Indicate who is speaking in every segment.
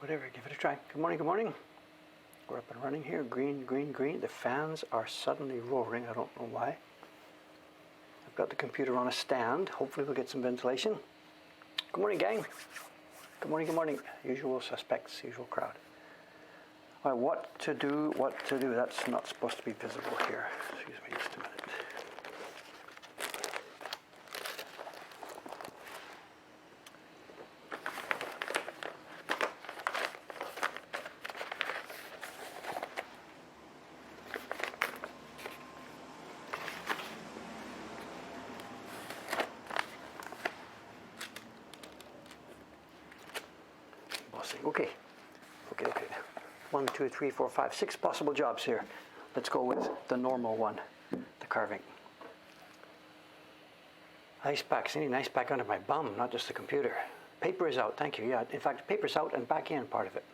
Speaker 1: whatever, give it a try. Good morning, good morning. We're up and running here. Green, green, green. The fans are suddenly roaring. I don't know why. I've got the computer on a stand. Hopefully we'll get some ventilation. Good morning, gang. Good morning, good morning. Usual suspects, usual crowd. All right, what to do. That's not supposed to be visible here. Excuse me just a minute. Okay. 1, 2, 3, 4, 5, 6 possible jobs here. Let's go with the normal one, the carving. Ice packs. I need an ice pack under my bum, not just the computer. Paper is out, thank you. Yeah, in fact, paper's out and back in part of it.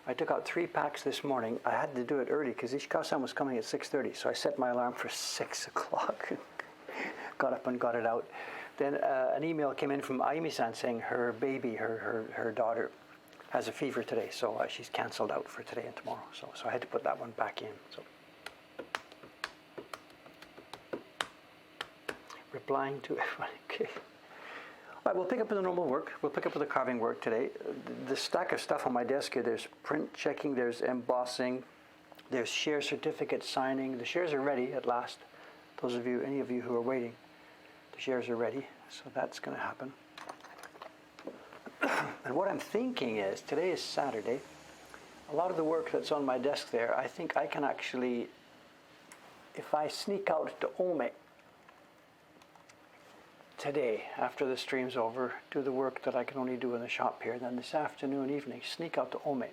Speaker 1: I took out 3 packs this morning. I had to do it early because Ishikawa-san was coming at 6:30, so I set my alarm for 6 o'clock. Got up and got it out. Then an email came in from Ayumi-san saying her baby, her daughter, has a fever today, so she's cancelled out for today and tomorrow. So I had to put that one back in. So replying to okay. All right, we'll pick up with the normal work. We'll pick up with the carving work today. The stack of stuff on my desk here, there's print checking, there's embossing, there's share certificate signing. The shares are ready at last. Those of you, any of you who are waiting, the shares are ready. So that's going to happen. And what I'm thinking is, today is Saturday, a lot of the work that's on my desk there, I think I can actually, if I sneak out to Ome today, after the stream's over, do the work that I can only do in the shop here, then this afternoon, evening, sneak out to Ome.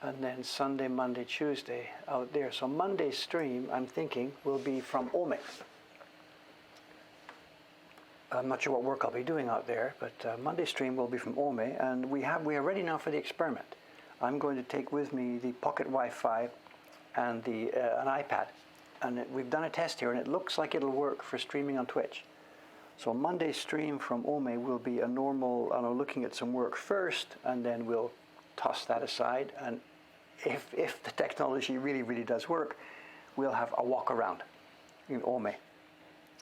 Speaker 1: And then Sunday, Monday, Tuesday out there. So Monday's stream, I'm thinking, will be from Ome. I'm not sure what work I'll be doing out there, but Monday's stream will be from Ome, and we are ready now for the experiment. I'm going to take with me the pocket Wi-Fi and an iPad, and we've done a test here, and it looks like it'll work for streaming on Twitch. So Monday's stream from Ome will be a normal, looking at some work first, and then we'll toss that aside, and if the technology really, really does work, we'll have a walk around in Ome.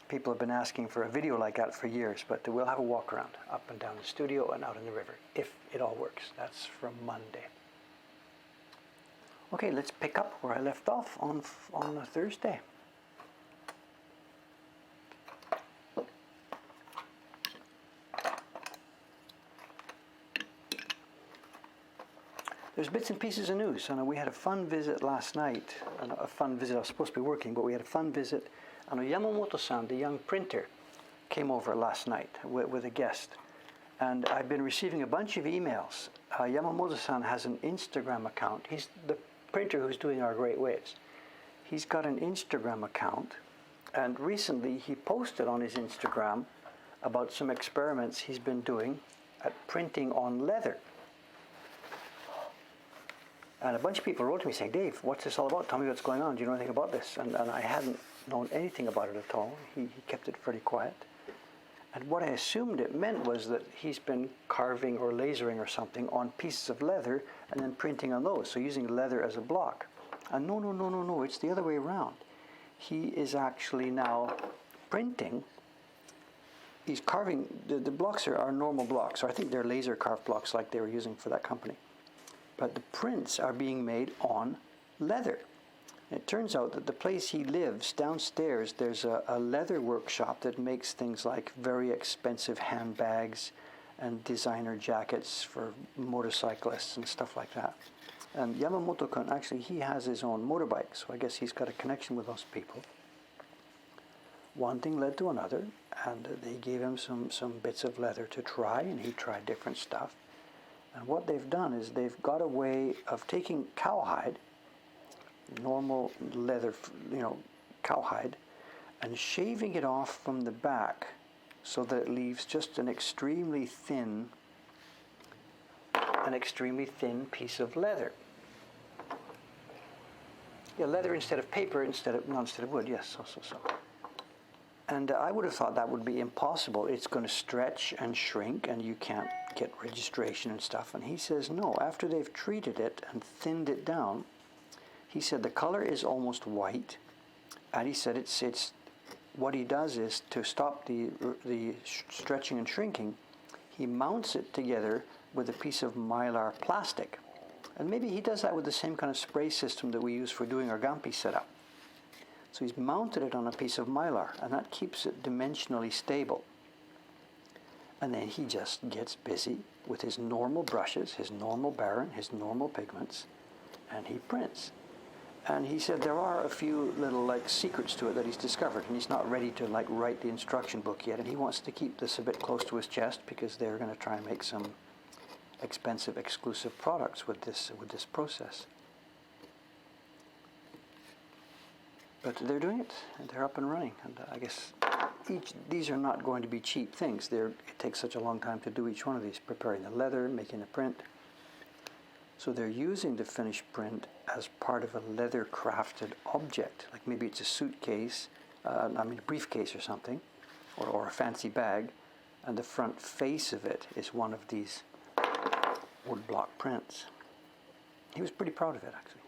Speaker 1: People have been asking for a video like that for years, but we'll have a walk around up and down the studio and out in the river, if it all works. That's from Monday. Okay, let's pick up where I left off on a Thursday. There's bits and pieces of news. We had a fun visit last night. A fun visit, I was supposed to be working, but we had a fun visit. Yamamoto-san, the young printer, came over last night with a guest. And I've been receiving a bunch of emails. Yamamoto-san has an Instagram account. He's the printer who's doing our Great Waves. He's got an Instagram account. And recently he posted on his Instagram about some experiments he's been doing at printing on leather. And a bunch of people wrote to me saying, Dave, what's this all about? Tell me what's going on. Do you know anything about this? And I hadn't known anything about it at all. He kept it pretty quiet. And what I assumed it meant was that he's been carving or lasering or something on pieces of leather and then printing on those, so using leather as a block. And no, it's the other way around. He is actually now printing. He's carving, the blocks are normal blocks, or I think they're laser carved blocks like they were using for that company. But the prints are being made on leather. It turns out that the place he lives, downstairs, there's a leather workshop that makes things like very expensive handbags and designer jackets for motorcyclists and stuff like that. And Yamamoto-kun, actually, he has his own motorbike, so I guess he's got a connection with those people. One thing led to another, and they gave him some bits of leather to try, and he tried different stuff. And what they've done is they've got a way of taking cowhide, normal leather, cowhide, and shaving it off from the back so that it leaves just an extremely thin piece of leather. Yeah, leather instead of paper, instead of wood, yes, so. And I would have thought that would be impossible. It's going to stretch and shrink and you can't get registration and stuff. And he says, no, after they've treated it and thinned it down, he said the color is almost white. And he said it's what he does is to stop the stretching and shrinking, he mounts it together with a piece of mylar plastic. And maybe he does that with the same kind of spray system that we use for doing our Gampi setup. So he's mounted it on a piece of mylar, and that keeps it dimensionally stable. And then he just gets busy with his normal brushes, his normal Baron, his normal pigments, and he prints. And he said there are a few little secrets to it that he's discovered, and he's not ready to write the instruction book yet, and he wants to keep this a bit close to his chest because they're going to try and make some expensive exclusive products with this process. But they're doing it, and they're up and running. And I guess these are not going to be cheap things. It takes such a long time to do each one of these, preparing the leather, making the print. So they're using the finished print as part of a leather-crafted object. Like maybe it's a suitcase, a briefcase or something, or a fancy bag, and the front face of it is one of these woodblock prints. He was pretty proud of it, actually.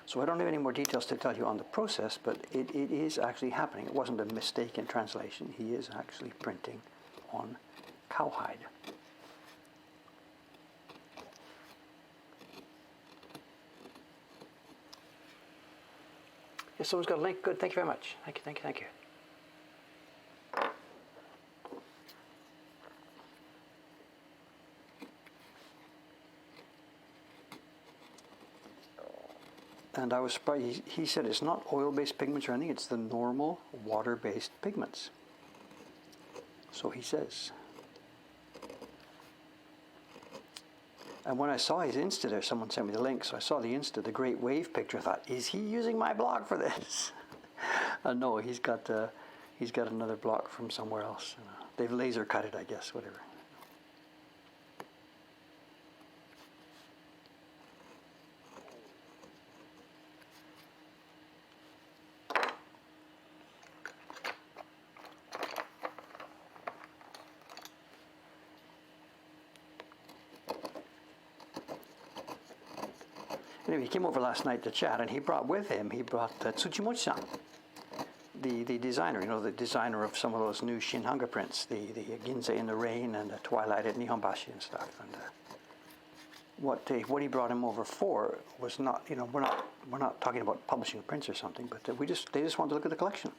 Speaker 1: So I don't have any more details to tell you on the process, but it is actually happening. It wasn't a mistake in translation. He is actually printing on cowhide. Yes, someone's got a link. Good. Thank you very much. Thank you. And I was surprised. He said it's not oil-based pigments or anything. It's the normal water-based pigments. So he says. And when I saw his Insta there, someone sent me the link, so I saw the Insta, the Great Wave picture. I thought, is he using my blog for this? No, he's got another block from somewhere else. They've laser cut it, I guess, whatever. Anyway, he came over last night to chat, and he brought Tsuchimochi-san, the designer, the designer of some of those new Shinhanga prints, the Ginza in the Rain and the Twilight at Nihonbashi and stuff. And what he brought him over for was not, we're not talking about publishing prints or something, but they just wanted to look at the collection.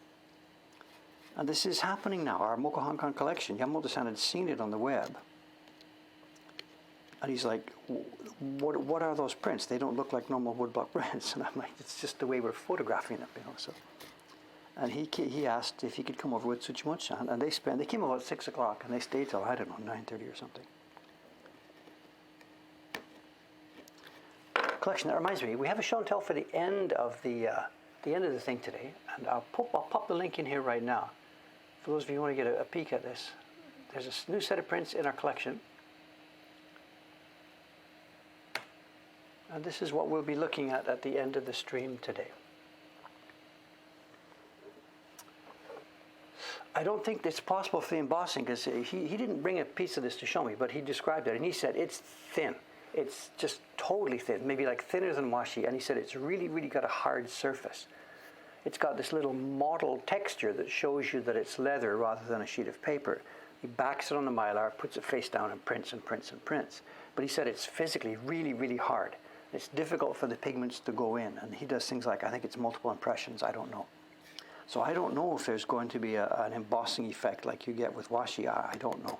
Speaker 1: And this is happening now. Our Moko Hong Kong collection, Yamamoto-san had seen it on the web. And he's like, what are those prints? They don't look like normal woodblock prints. And I'm like, it's just the way we're photographing them, So, and he asked if he could come over with Tsuchimochi-san, and they came about 6 o'clock, and they stayed till, I don't know, 9:30 or something. Collection. That reminds me, we have a show and tell for the end of the thing today, and I'll pop the link in here right now. For those of you who want to get a peek at this, there's a new set of prints in our collection. And this is what we'll be looking at the end of the stream today. I don't think it's possible for the embossing because he didn't bring a piece of this to show me, but he described it and he said it's thin. It's just totally thin, maybe like thinner than washi. And he said it's really, really got a hard surface. It's got this little mottled texture that shows you that it's leather rather than a sheet of paper. He backs it on the mylar, puts it face down and prints and prints and prints. But he said it's physically really, really hard. It's difficult for the pigments to go in, and he does things like, I think it's multiple impressions, I don't know. So I don't know if there's going to be an embossing effect like you get with washi, I don't know.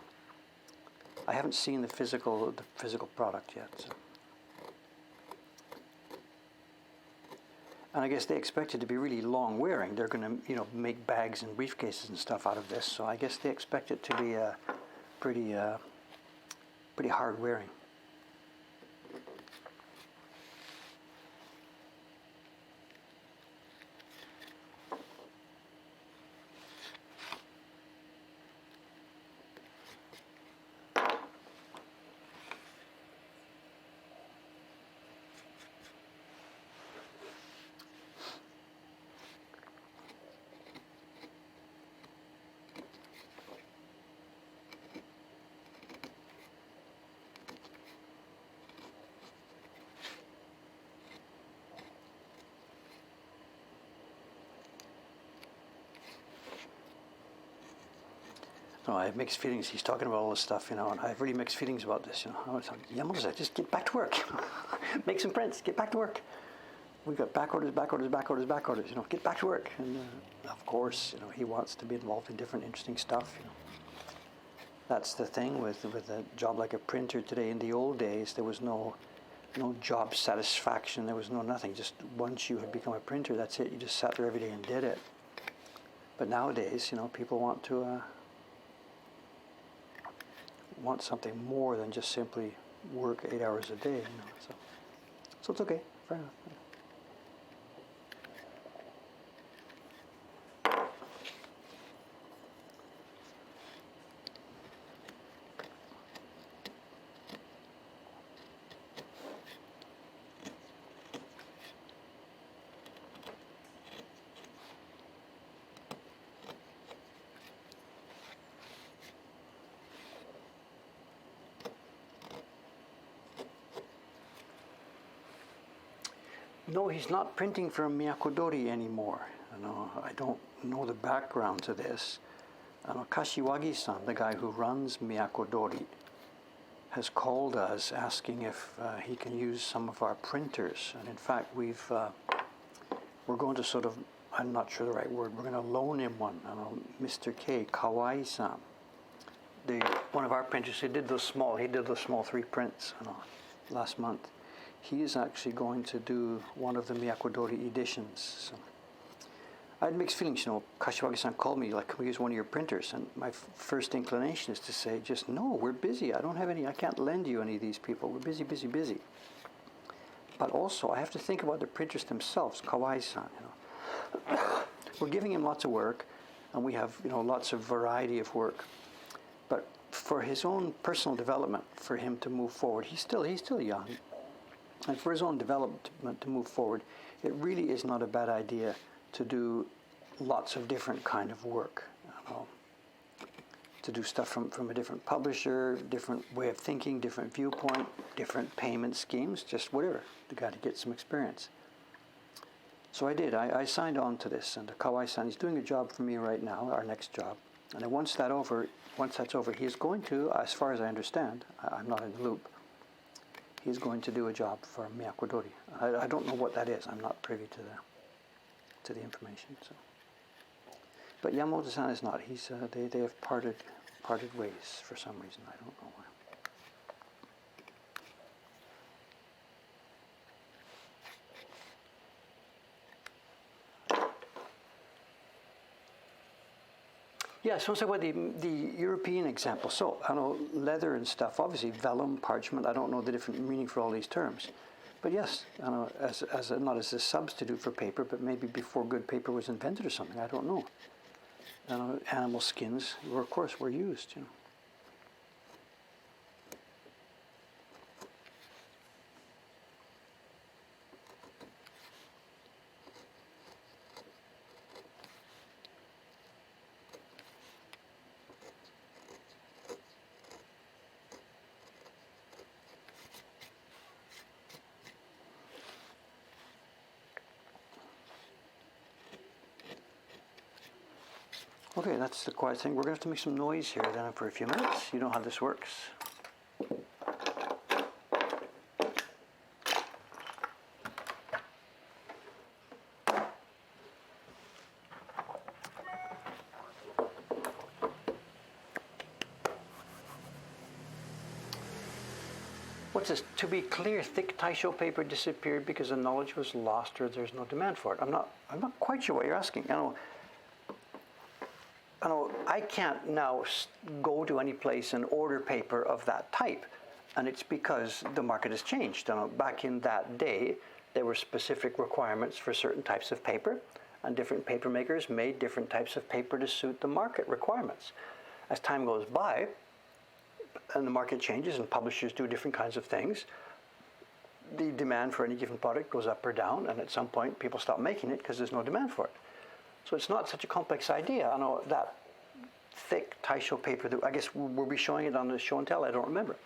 Speaker 1: I haven't seen the physical product yet. So. And I guess they expect it to be really long wearing. They're going to, make bags and briefcases and stuff out of this, so I guess they expect it to be pretty hard wearing. No, I have mixed feelings. He's talking about all this stuff, and I have really mixed feelings about this, I was like, Yamamoto, just get back to work. Make some prints, get back to work. We've got back orders, get back to work. And of course, he wants to be involved in different interesting stuff, That's the thing with a job like a printer today. In the old days, there was no job satisfaction, there was no nothing. Just once you had become a printer, that's it. You just sat there every day and did it. But nowadays, people want something more than just simply work 8 hours a day. So it's okay, fair enough. No, he's not printing for Miyako-Dori anymore. I don't know the background to this. Kashiwagi-san, the guy who runs Miyako-Dori, has called us asking if he can use some of our printers. And in fact, we're going to sort of, I'm not sure the right word, we're going to loan him one. Mr. K, Kawai-san, one of our printers, he did those small 3 prints last month. He is actually going to do one of the Miyako-Dori editions. So I had mixed feelings. Kashiwagi-san called me, like, can we use one of your printers? And my first inclination is to say, just no, we're busy. I can't lend you any of these people. We're busy, busy, busy. But also, I have to think about the printers themselves, Kawai-san. We're giving him lots of work, and we have, lots of variety of work. But for his own personal development, for him to move forward, he's still young. And for his own development to move forward, it really is not a bad idea to do lots of different kind of work. To do stuff from a different publisher, different way of thinking, different viewpoint, different payment schemes, just whatever. The guy to get some experience. So I did. I signed on to this, and Kawai-san, he's doing a job for me right now, our next job. And then once that's over, he is going to, as far as I understand, I'm not in the loop, he's going to do a job for Miyako-Dori. I don't know what that is. I'm not privy to the information. So, but Yamamoto-san is not. They have parted ways for some reason. I don't know why. Yeah, so let's talk about the European example. So, leather and stuff, obviously vellum, parchment, I don't know the different meaning for all these terms. But yes, not as a substitute for paper, but maybe before good paper was invented or something, I don't know. Animal skins, of course, were used, Okay, that's the quiet thing. We're going to have to make some noise here then for a few minutes. You know how this works. What's this? To be clear, thick Taisho paper disappeared because the knowledge was lost or there's no demand for it. I'm not quite sure what you're asking. I can't now go to any place and order paper of that type, and it's because the market has changed. Back in that day, there were specific requirements for certain types of paper, and different paper makers made different types of paper to suit the market requirements. As time goes by, and the market changes and publishers do different kinds of things, the demand for any given product goes up or down, and at some point people stop making it because there's no demand for it. So it's not such a complex idea. That thick Taisho paper, I guess were we showing it on the show and tell? I don't remember.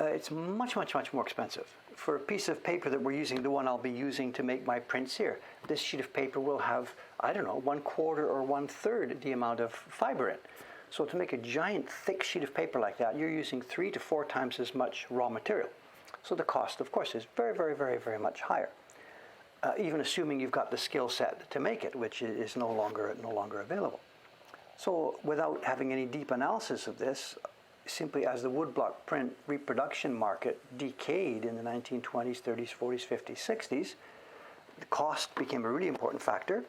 Speaker 1: It's much, much, much more expensive. For a piece of paper that we're using, the one I'll be using to make my prints here, this sheet of paper will have, 1/4 or 1/3 the amount of fiber in. So to make a giant thick sheet of paper like that, you're using 3 to 4 times as much raw material. So the cost, of course, is very, very, very, very much higher. Even assuming you've got the skill set to make it, which is no longer available. So without having any deep analysis of this, simply as the woodblock print reproduction market decayed in the 1920s, 30s, 40s, 50s, 60s, the cost became a really important factor.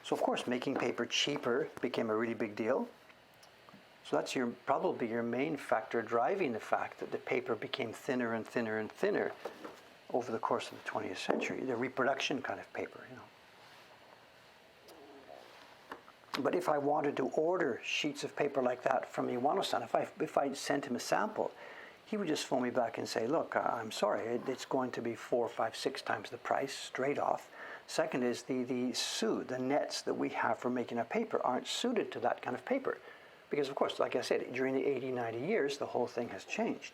Speaker 1: So of course, making paper cheaper became a really big deal. So that's probably your main factor driving the fact that the paper became thinner and thinner and thinner over the course of the 20th century, the reproduction kind of paper, But if I wanted to order sheets of paper like that from Iwano-san, if I sent him a sample, he would just phone me back and say, look, I'm sorry, it's going to be 4, 5, 6 times the price straight off. Second is the nets that we have for making our paper aren't suited to that kind of paper. Because of course, like I said, during the 80, 90 years, the whole thing has changed.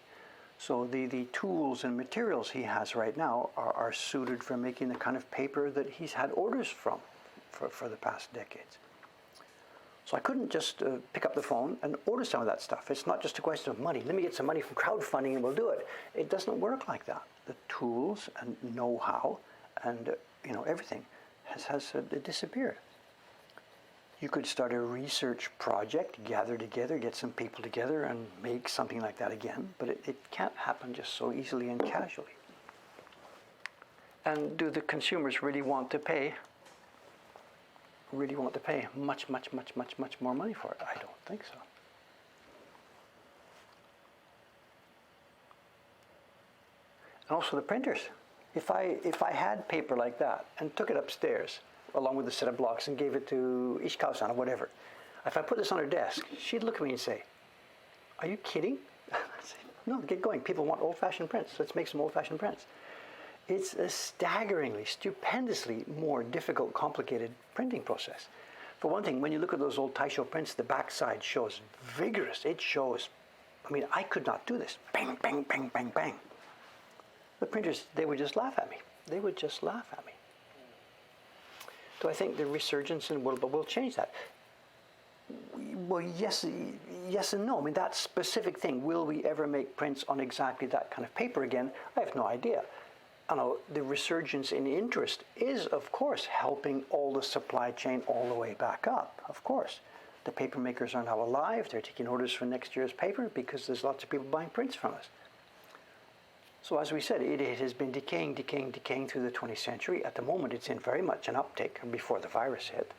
Speaker 1: So the tools and materials he has right now are suited for making the kind of paper that he's had orders from for the past decades. So I couldn't just pick up the phone and order some of that stuff. It's not just a question of money. Let me get some money from crowdfunding and we'll do it. It doesn't work like that. The tools and know-how and everything has disappeared. You could start a research project, gather together, get some people together and make something like that again, but it can't happen just so easily and casually. And do the consumers really want to pay much, much, much, much, much more money for it? I don't think so. And also the printers. If I had paper like that and took it upstairs along with a set of blocks and gave it to Ishikawa-san or whatever, if I put this on her desk, she'd look at me and say, are you kidding? I'd say, no, get going. People want old-fashioned prints. Let's make some old-fashioned prints. It's a staggeringly, stupendously more difficult, complicated printing process. For one thing, when you look at those old Taisho prints, the backside shows vigorous. It shows, I could not do this. Bang, bang, bang, bang, bang. The printers, they would just laugh at me. They would just laugh at me. Do I think the resurgence in will change that? Well, yes and no. That specific thing, will we ever make prints on exactly that kind of paper again? I have no idea. The resurgence in interest is, of course, helping all the supply chain all the way back up, of course. The paper makers are now alive. They're taking orders for next year's paper because there's lots of people buying prints from us. So as we said, it has been decaying through the 20th century. At the moment, it's in very much an uptick before the virus hit.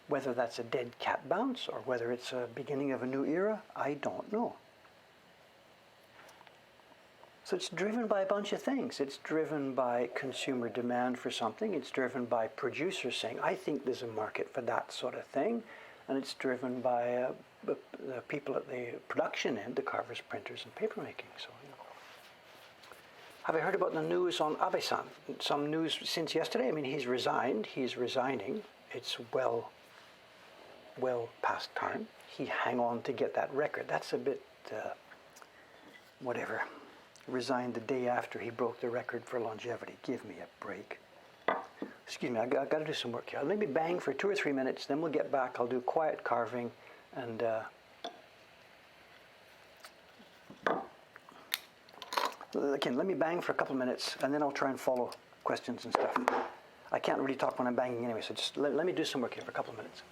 Speaker 1: Whether that's a dead cat bounce or whether it's a beginning of a new era, I don't know. So it's driven by a bunch of things. It's driven by consumer demand for something. It's driven by producers saying, I think there's a market for that sort of thing. And it's driven by the people at the production end, the carvers, printers, and paper making. So, Have I heard about the news on Abe-san? Some news since yesterday? He's resigned. He's resigning. It's well past time. He hang on to get that record. That's a bit, whatever. Resigned the day after he broke the record for longevity. Give me a break. Excuse me, I've got to do some work here. Let me bang for 2 or 3 minutes, then we'll get back. I'll do quiet carving and again, let me bang for a couple of minutes and then I'll try and follow questions and stuff. I can't really talk when I'm banging anyway, so just let me do some work here for a couple of minutes.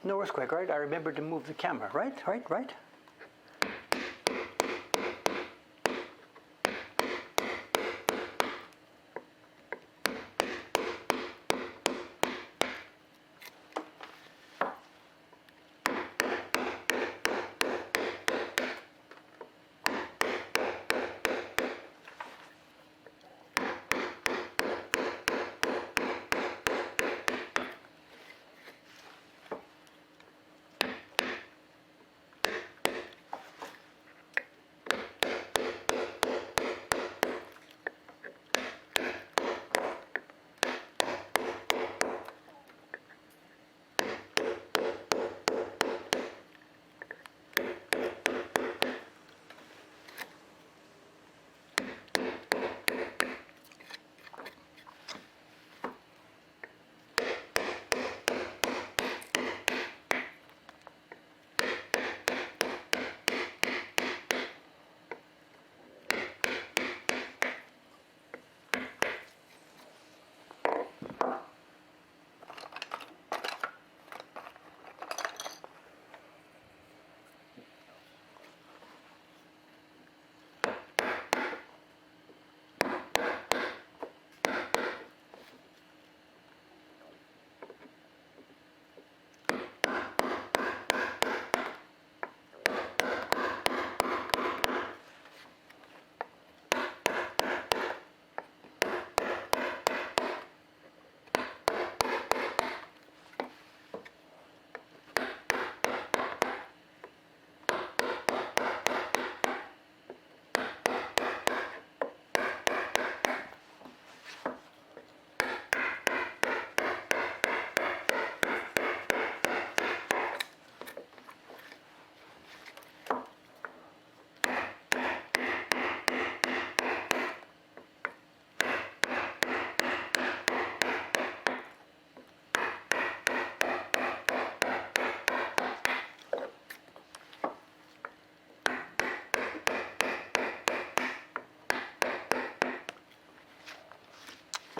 Speaker 1: No earthquake, right? I remembered to move the camera, right? Right?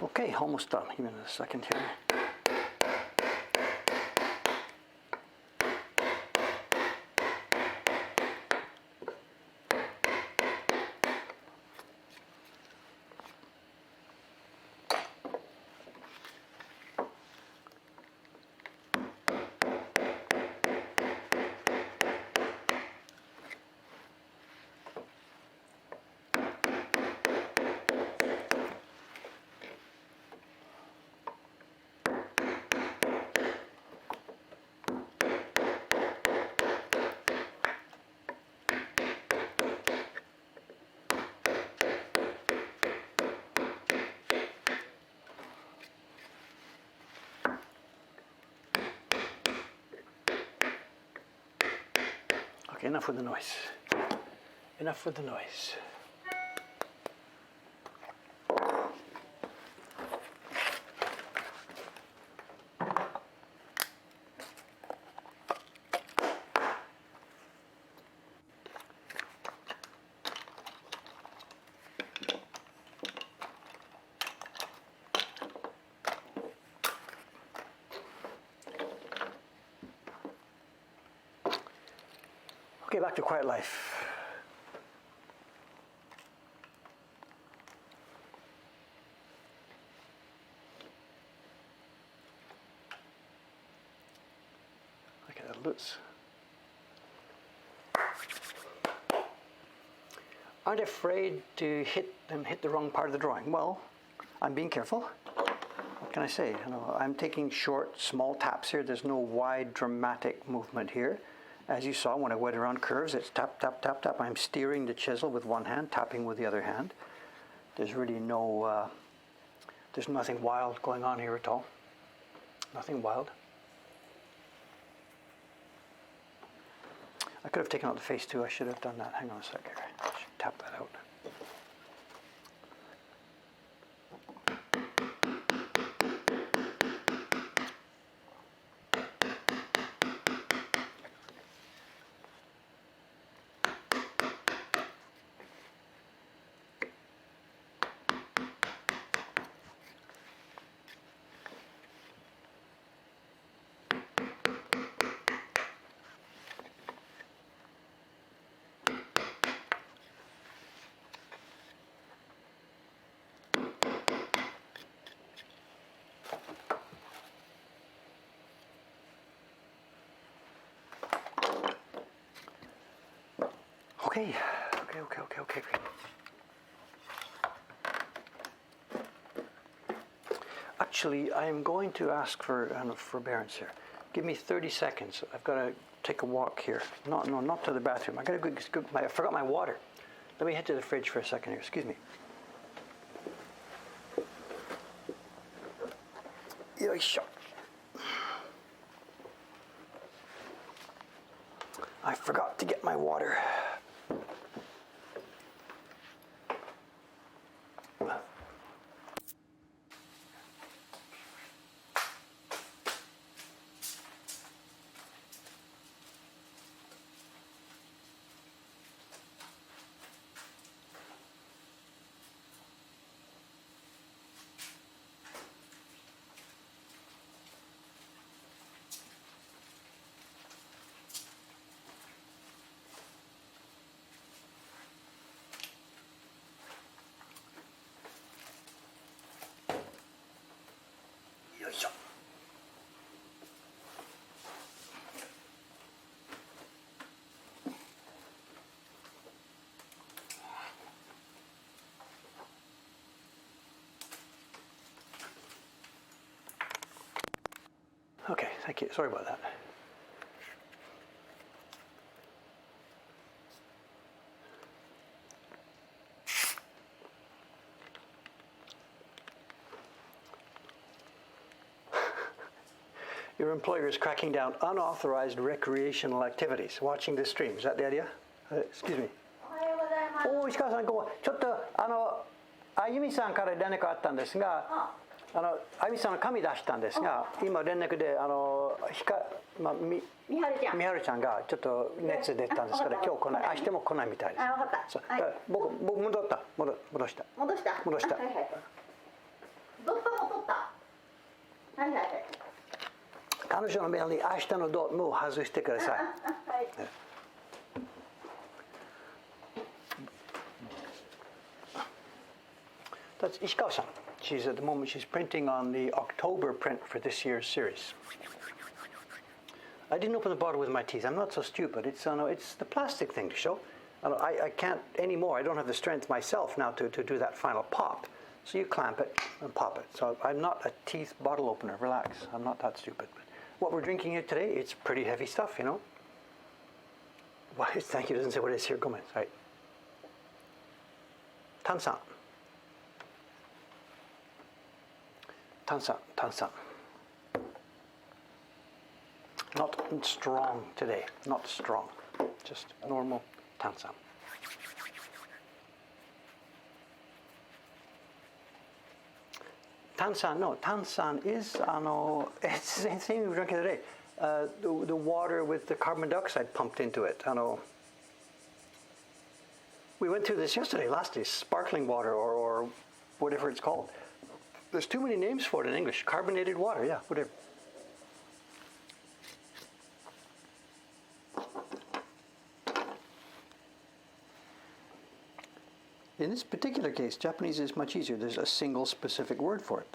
Speaker 1: Okay, almost done. Give me a second here. Okay, enough with the noise. Enough with the noise. Okay, back to quiet life. Okay, that looks. Aren't afraid to hit the wrong part of the drawing. Well, I'm being careful. What can I say? You know, I'm taking short, small taps here. There's no wide, dramatic movement here. As you saw, when I went around curves, it's tap, tap, tap, tap. I'm steering the chisel with one hand, tapping with the other hand. There's really no, there's nothing wild going on here at all. Nothing wild. I could have taken out the face too. I should have done that. Hang on a sec here. I should tap that out. Okay. Actually, I'm going to ask for forbearance here. Give me 30 seconds. I've got to take a walk here. Not to the bathroom. I forgot my water. Let me head to the fridge for a second here. Excuse me. Yoisho. I forgot to get my water. Yoisho. Okay, thank you. Sorry about that. Your employer is cracking down unauthorized recreational activities. Watching this stream. Is that the idea? Excuse me. おお、石川さん、ちょっとあゆみさんから連絡あったんですが、あゆみさんの紙出したんですが、今連絡でみはるちゃんがちょっと熱出たんですから、今日来ない、明日も来ないみたいです。
Speaker 2: 分かった。
Speaker 1: 僕戻した。
Speaker 2: 戻した。はいはい。ドットも取った。はいはいはい。
Speaker 1: 彼女のメールに明日のドットも外してください。
Speaker 2: はい。
Speaker 1: That's Ishikawa-san. At the moment she's printing on the October print for this year's series. I didn't open the bottle with my teeth. I'm not so stupid. It's the plastic thing to show. I can't anymore. I don't have the strength myself now to do that final pop. So you clamp it and pop it. So I'm not a teeth bottle opener. Relax. I'm not that stupid. But what we're drinking here today, it's pretty heavy stuff, you know. Why? Thank you. Doesn't say what it is here. Go on. Sorry. Tansan. Tansan. Not strong today. Not strong. Just normal tansan. Tansan is it's the same thing we were drinking today. The water with the carbon dioxide pumped into it. We went through this last day, sparkling water or whatever it's called. There's too many names for it in English. Carbonated water, yeah, whatever. In this particular case, Japanese is much easier. There's a single specific word for it.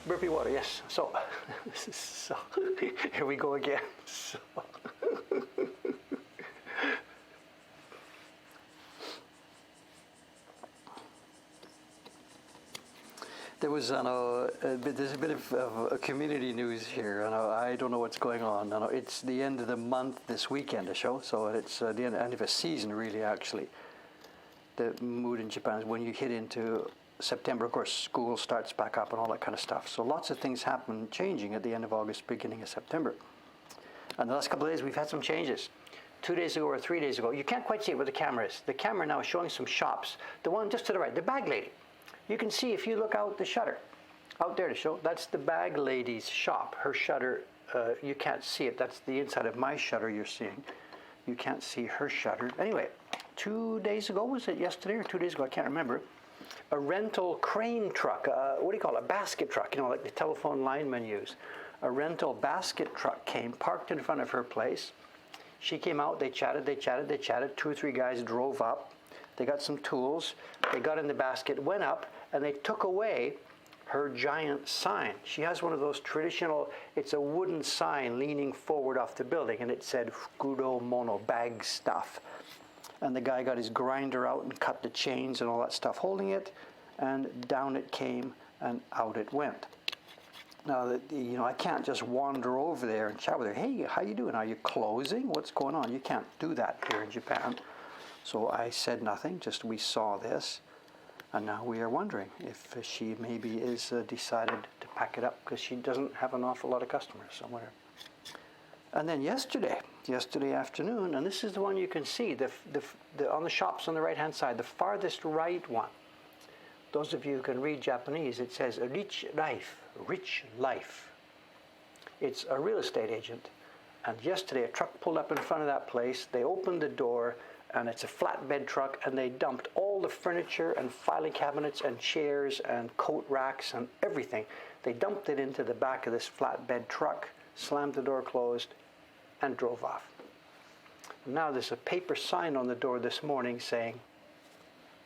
Speaker 1: Burpee water, yes. So, here we go again. So. There's a bit of community news here. I don't know what's going on. It's the end of the month this weekend, the show. So it's the end of a season, really, actually. The mood in Japan is when you hit into September, of course, school starts back up and all that kind of stuff. So lots of things happen, changing at the end of August, beginning of September. And the last couple of days, we've had some changes. 2 days ago or 3 days ago, you can't quite see it where the camera is. The camera now is showing some shops. The one just to the right, the bag lady. You can see if you look out the shutter, out there to show, that's the bag lady's shop. Her shutter, you can't see it. That's the inside of my shutter you're seeing. You can't see her shutter. Anyway, 2 days ago, was it yesterday or 2 days ago? I can't remember. A rental crane truck, what do you call it? A basket truck, like the telephone linemen use, a rental basket truck came, parked in front of her place. She came out, they chatted. 2 or 3 guys drove up. They got some tools. They got in the basket, went up, and they took away her giant sign. She has one of those traditional, it's a wooden sign leaning forward off the building, and it said Fukuro Mono, bag stuff. And the guy got his grinder out and cut the chains and all that stuff, holding it, and down it came and out it went. Now, I can't just wander over there and chat with her. Hey, how you doing? Are you closing? What's going on? You can't do that here in Japan. So I said nothing, just we saw this. And now we are wondering if she maybe is decided to pack it up because she doesn't have an awful lot of customers somewhere. And then yesterday afternoon, and this is the one you can see, the on the shops on the right-hand side, the farthest right one. Those of you who can read Japanese, it says rich life. It's a real estate agent. And yesterday a truck pulled up in front of that place. They opened the door, and it's a flatbed truck, and they dumped all the furniture and filing cabinets and chairs and coat racks and everything. They dumped it into the back of this flatbed truck, slammed the door closed, and drove off. Now there's a paper sign on the door this morning saying,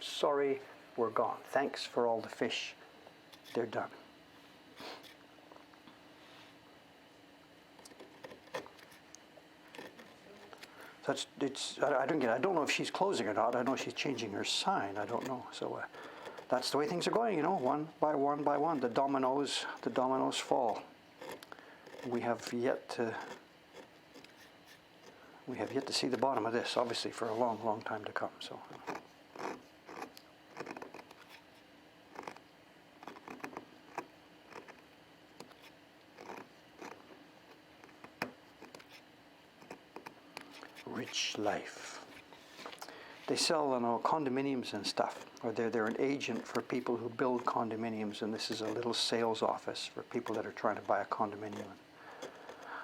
Speaker 1: sorry, we're gone. Thanks for all the fish. They're done. I don't know if she's closing or not. I know she's changing her sign. I don't know. So that's the way things are going, one by one. The dominoes fall. We have yet to see the bottom of this, obviously, for a long, long time to come. So. Rich life. They sell, condominiums and stuff, or they're an agent for people who build condominiums, and this is a little sales office for people that are trying to buy a condominium.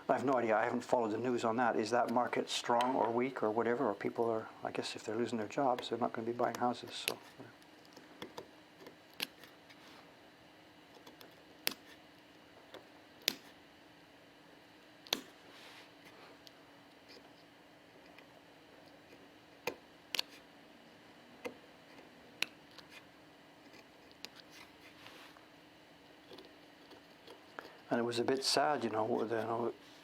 Speaker 1: I have no idea. I haven't followed the news on that. Is that market strong or weak or whatever? Or people are, I guess, if they're losing their jobs, they're not going to be buying houses. So. And it was a bit sad,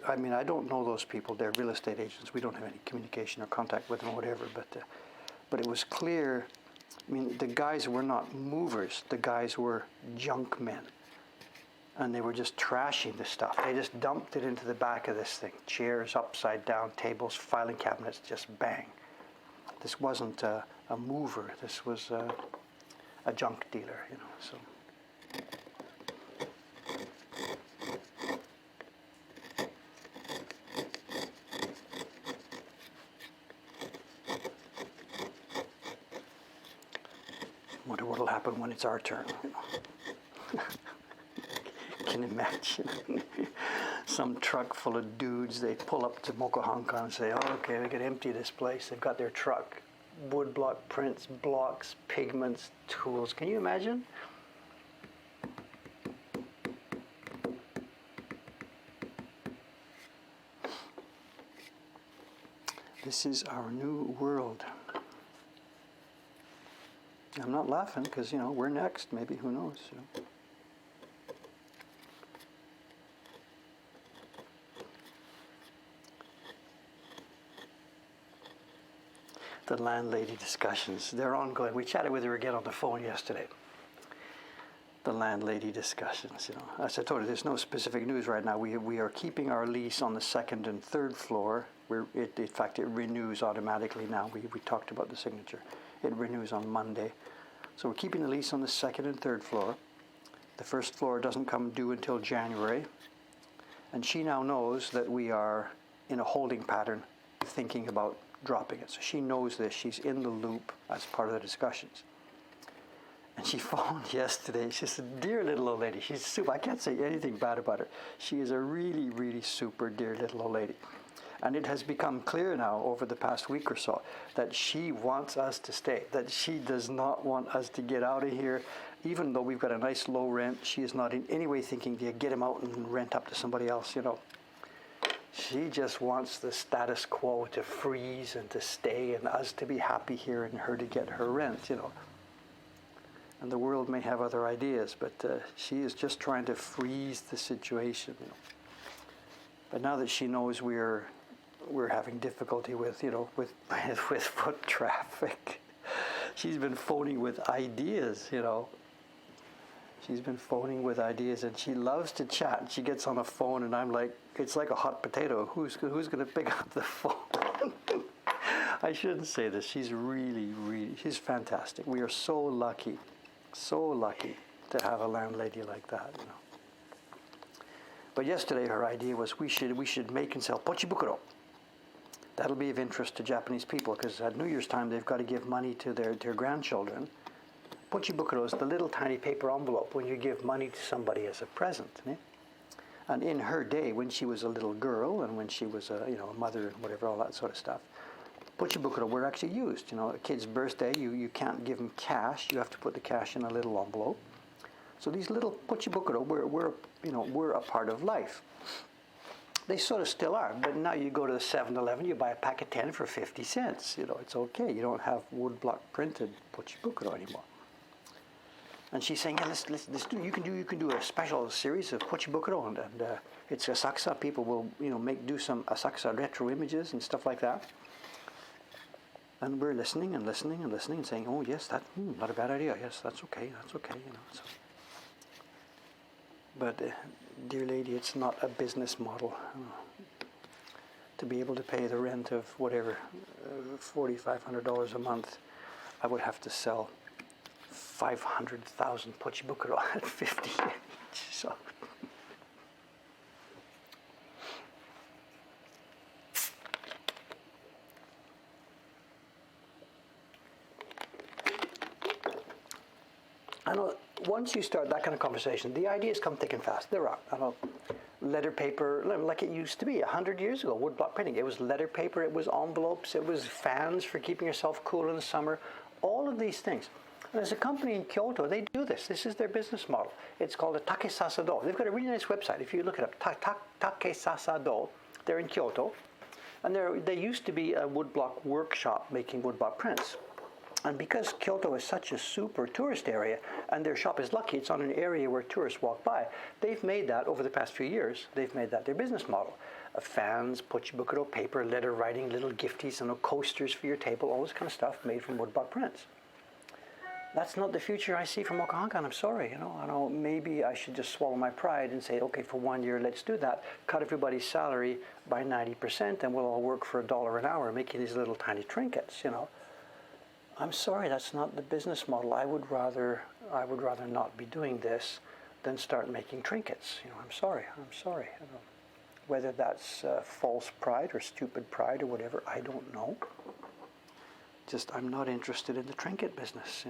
Speaker 1: I mean, I don't know those people. They're real estate agents. We don't have any communication or contact with them or whatever. But it was clear, I mean, the guys were not movers. The guys were junk men. And they were just trashing the stuff. They just dumped it into the back of this thing. Chairs upside down, tables, filing cabinets, just bang. This wasn't a mover. This was a junk dealer, so. Wonder what'll happen when it's our turn. Can imagine some truck full of dudes. They pull up to Mokuhanka and say, "Oh, okay, we can empty this place." They've got their truck, wood block prints, blocks, pigments, tools. Can you imagine? This is our new world. I'm not laughing because, we're next. Maybe, who knows? The landlady discussions, they're ongoing. We chatted with her again on the phone yesterday. The landlady discussions, As I told you, there's no specific news right now. We are keeping our lease on the 2nd and 3rd floor. In fact, it renews automatically now. We talked about the signature. It renews on Monday. So we're keeping the lease on the 2nd and 3rd floor. The 1st floor doesn't come due until January. And she now knows that we are in a holding pattern thinking about dropping it. So she knows this. She's in the loop as part of the discussions. And she phoned yesterday. She's a dear little old lady. She's super. I can't say anything bad about her. She is a really, really super dear little old lady. And it has become clear now over the past week or so that she wants us to stay, that she does not want us to get out of here. even though we've got a nice low rent, she is not in any way thinking to get him out and rent up to somebody else, you know. She just wants the status quo to freeze and to stay and us to be happy here and her to get her rent, you know. And the world may have other ideas, but she is just trying to freeze the situation, you know. But now that she knows we're having difficulty with, you know, with foot traffic, she's been phoning with ideas, you know. She's been phoning with ideas, and she loves to chat. She gets on the phone, and I'm like, it's like a hot potato. Who's going to pick up the phone? I shouldn't say this. She's she's fantastic. We are so lucky to have a landlady like that, you know. But yesterday, her idea was we should make and sell pochibukuro. That'll be of interest to Japanese people, because at New Year's time they've got to give money to their grandchildren. Pochibukuro is the little tiny paper envelope when you give money to somebody as a present. Eh? And in her day, when she was a little girl and when she was a mother and whatever, all that sort of stuff, pochibukuro were actually used. You know, a kid's birthday, you can't give them cash. You have to put the cash in a little envelope. So these little pochibukuro were a part of life. They sort of still are, but now you go to the 7-Eleven, you buy a pack of 10 for 50 cents. You know, it's okay. You don't have woodblock printed pochibukuro anymore. And she's saying, yeah, let's do. You can do a special series of pochibukuro, and it's Asakusa. People will do some Asakusa retro images and stuff like that. And we're listening and saying, oh yes, that's not a bad idea. Yes, that's okay. You know. So. But dear lady, it's not a business model. To be able to pay the rent of whatever, $4,500 a month, I would have to sell 500,000 pochibukuro at 50 each. So. I know once you start that kind of conversation, the ideas come thick and fast. They're out. I know letter paper, like it used to be 100 years ago, woodblock printing. It was letter paper, it was envelopes, it was fans for keeping yourself cool in the summer. All of these things. And there's a company in Kyoto, they do this. This is their business model. It's called a Takesasa Do. They've got a really nice website. If you look it up, Takesasa Do, they're in Kyoto. And they used to be a woodblock workshop making woodblock prints. And because Kyoto is such a super tourist area, and their shop is lucky, it's on an area where tourists walk by, they've made that, over the past few years, they've made that their business model. Fans, pochibukuro, paper, letter writing, little gifties, coasters for your table, all this kind of stuff made from woodblock prints. That's not the future I see from Okahankan. I'm sorry, I know maybe I should just swallow my pride and say, okay, for 1 year, let's do that. Cut everybody's salary by 90%, and we'll all work for $1 an hour making these little tiny trinkets, I'm sorry, that's not the business model. I would rather not be doing this than start making trinkets. I'm sorry. Whether that's false pride or stupid pride or whatever, I don't know. Just I'm not interested in the trinket business.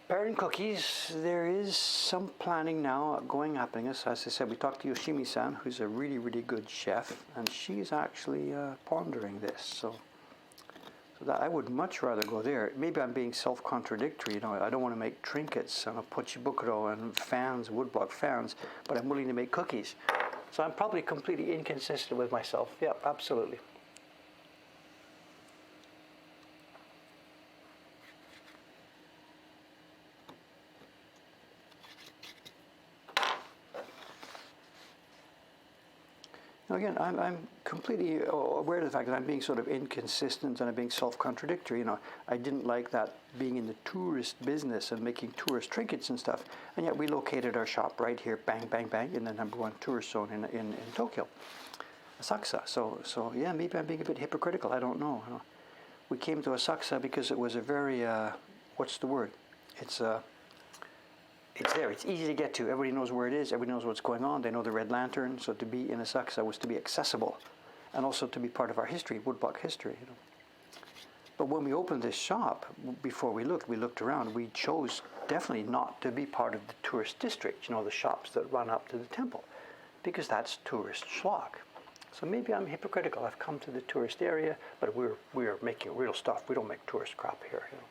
Speaker 1: Parent cookies, there is some planning now happening. As I said, we talked to Yoshimi-san, who's a really, really good chef, and she's actually pondering this. So that I would much rather go there. Maybe I'm being self-contradictory. I don't want to make trinkets and pochibukuro and fans, woodblock fans, but I'm willing to make cookies. So I'm probably completely inconsistent with myself. Yeah, absolutely. Again, I'm completely aware of the fact that I'm being sort of inconsistent and I'm being self-contradictory. You know, I didn't like that being in the tourist business and making tourist trinkets and stuff, and yet we located our shop right here, bang, bang, bang, in the #1 tourist zone in Tokyo, Asakusa. So yeah, maybe I'm being a bit hypocritical. I don't know. We came to Asakusa because it was a very, what's the word? It's there. It's easy to get to. Everybody knows where it is. Everybody knows what's going on. They know the Red Lantern. So to be in Asakusa was to be accessible, and also to be part of our history, woodblock history. You know. But when we opened this shop, before we looked around. We chose definitely not to be part of the tourist district. You know, the shops that run up to the temple, because that's tourist schlock. So maybe I'm hypocritical. I've come to the tourist area, but we're making real stuff. We don't make tourist crap here. You know.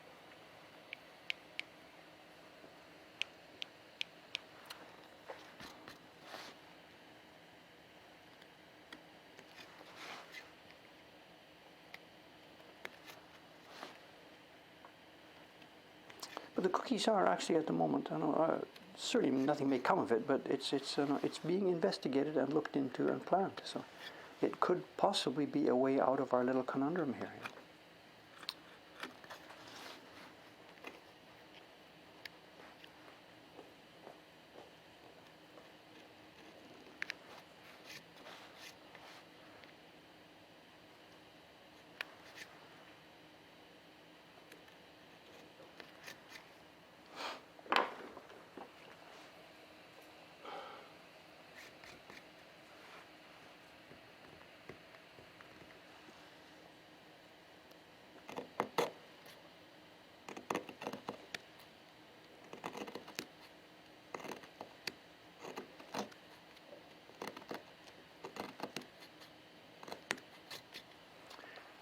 Speaker 1: But the cookies are actually at the moment, I know, certainly nothing may come of it, but it's being investigated and looked into and planned. So it could possibly be a way out of our little conundrum here.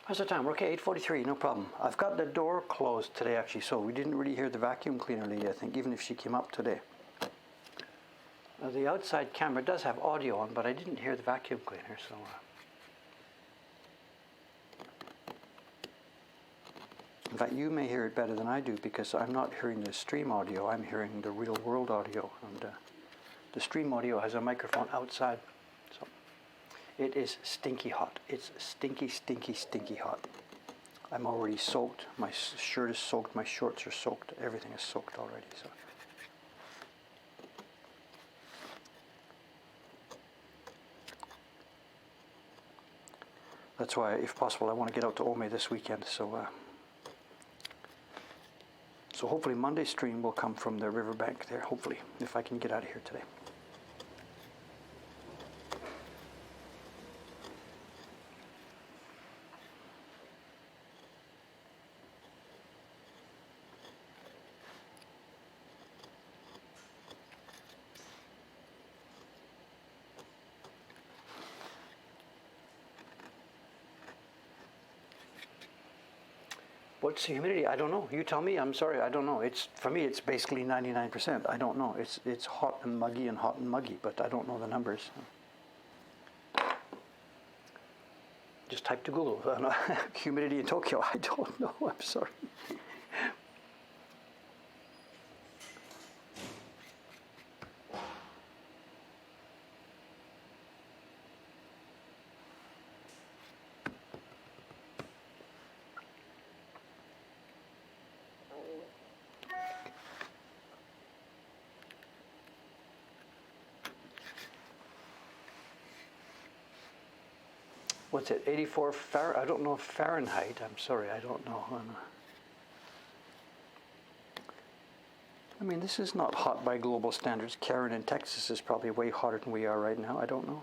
Speaker 1: How's the time? We're okay, 8:43, no problem. I've got the door closed today, actually, so we didn't really hear the vacuum cleaner lady, I think, even if she came up today. The outside camera does have audio on, but I didn't hear the vacuum cleaner, so... In fact, you may hear it better than I do, because I'm not hearing the stream audio, I'm hearing the real world audio, and the stream audio has a microphone outside. So it is stinky hot. It's stinky, stinky, stinky hot. I'm already soaked. My shirt is soaked. My shorts are soaked. Everything is soaked already. So. That's why, if possible, I want to get out to Ome this weekend. So hopefully Monday's stream will come from the riverbank there. Hopefully, if I can get out of here today. What's the humidity? I don't know. You tell me. I'm sorry. I don't know. For me. It's basically 99%. I don't know. It's hot and muggy, but I don't know the numbers. Just type to Google humidity in Tokyo. I don't know. I'm sorry. What's it, 84 Fahrenheit? I don't know Fahrenheit. I'm sorry, I don't know. I mean, this is not hot by global standards. Karen in Texas is probably way hotter than we are right now. I don't know.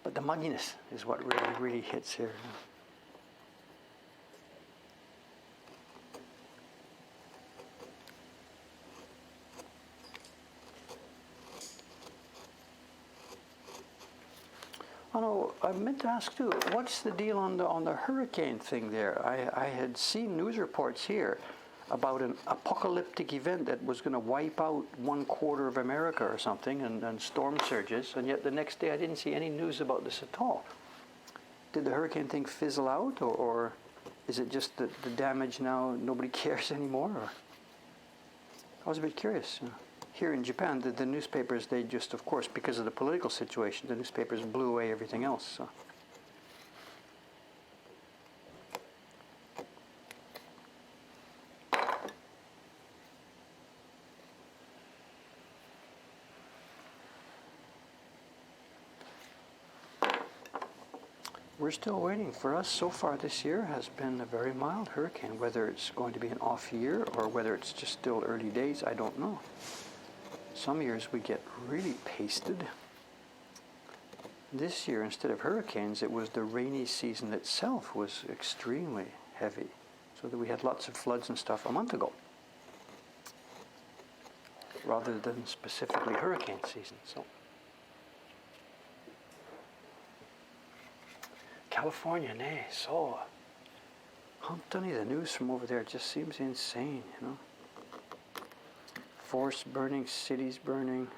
Speaker 1: But the mugginess is what really, really hits here. Oh no, I meant to ask too, what's the deal on the hurricane thing there? I had seen news reports here about an apocalyptic event that was going to wipe out 1/4 of America or something, and storm surges, and yet the next day I didn't see any news about this at all. Did the hurricane thing fizzle out, or is it just the damage now, nobody cares anymore? Or? I was a bit curious. here in Japan, the newspapers, they just, of course, because of the political situation, the newspapers blew away everything else. So. We're still waiting. For us, so far this year has been a very mild hurricane. Whether it's going to be an off year or whether it's just still early days, I don't know. Some years we get really pasted. This year, instead of hurricanes, it was the rainy season itself was extremely heavy, so that we had lots of floods and stuff a month ago, rather than specifically hurricane season. So. California, nay, so. Humptony, the news from over there just seems insane, you know. Forests burning, cities burning.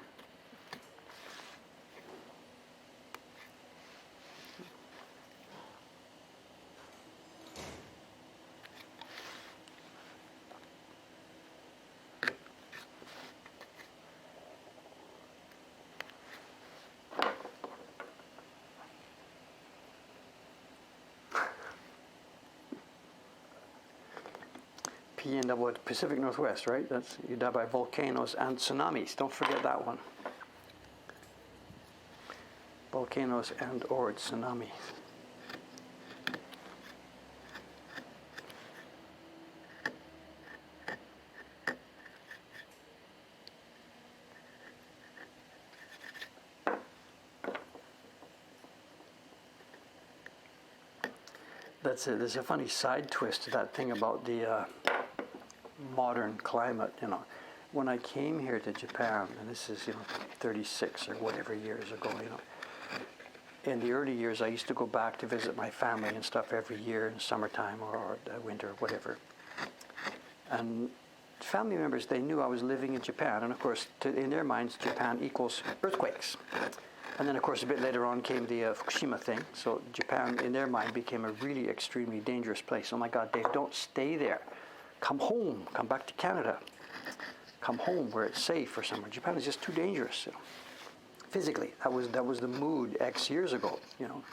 Speaker 1: PNW, Pacific Northwest, right? That's you die by volcanoes and tsunamis. Don't forget that one. Volcanoes and or tsunami. That's it. There's a funny side twist to that thing about the modern climate. You know, when I came here to Japan, and this is 36 or whatever years ago. You know, in the early years, I used to go back to visit my family and stuff every year in summertime or winter, whatever. And family members, they knew I was living in Japan, and of course, in their minds, Japan equals earthquakes. And then, of course, a bit later on came the Fukushima thing. So Japan, in their mind, became a really extremely dangerous place. Oh my God, Dave, don't stay there. Come home. Come back to Canada. Come home where it's safe or somewhere. Japan is just too dangerous. You know. Physically, that was the mood X years ago. You know,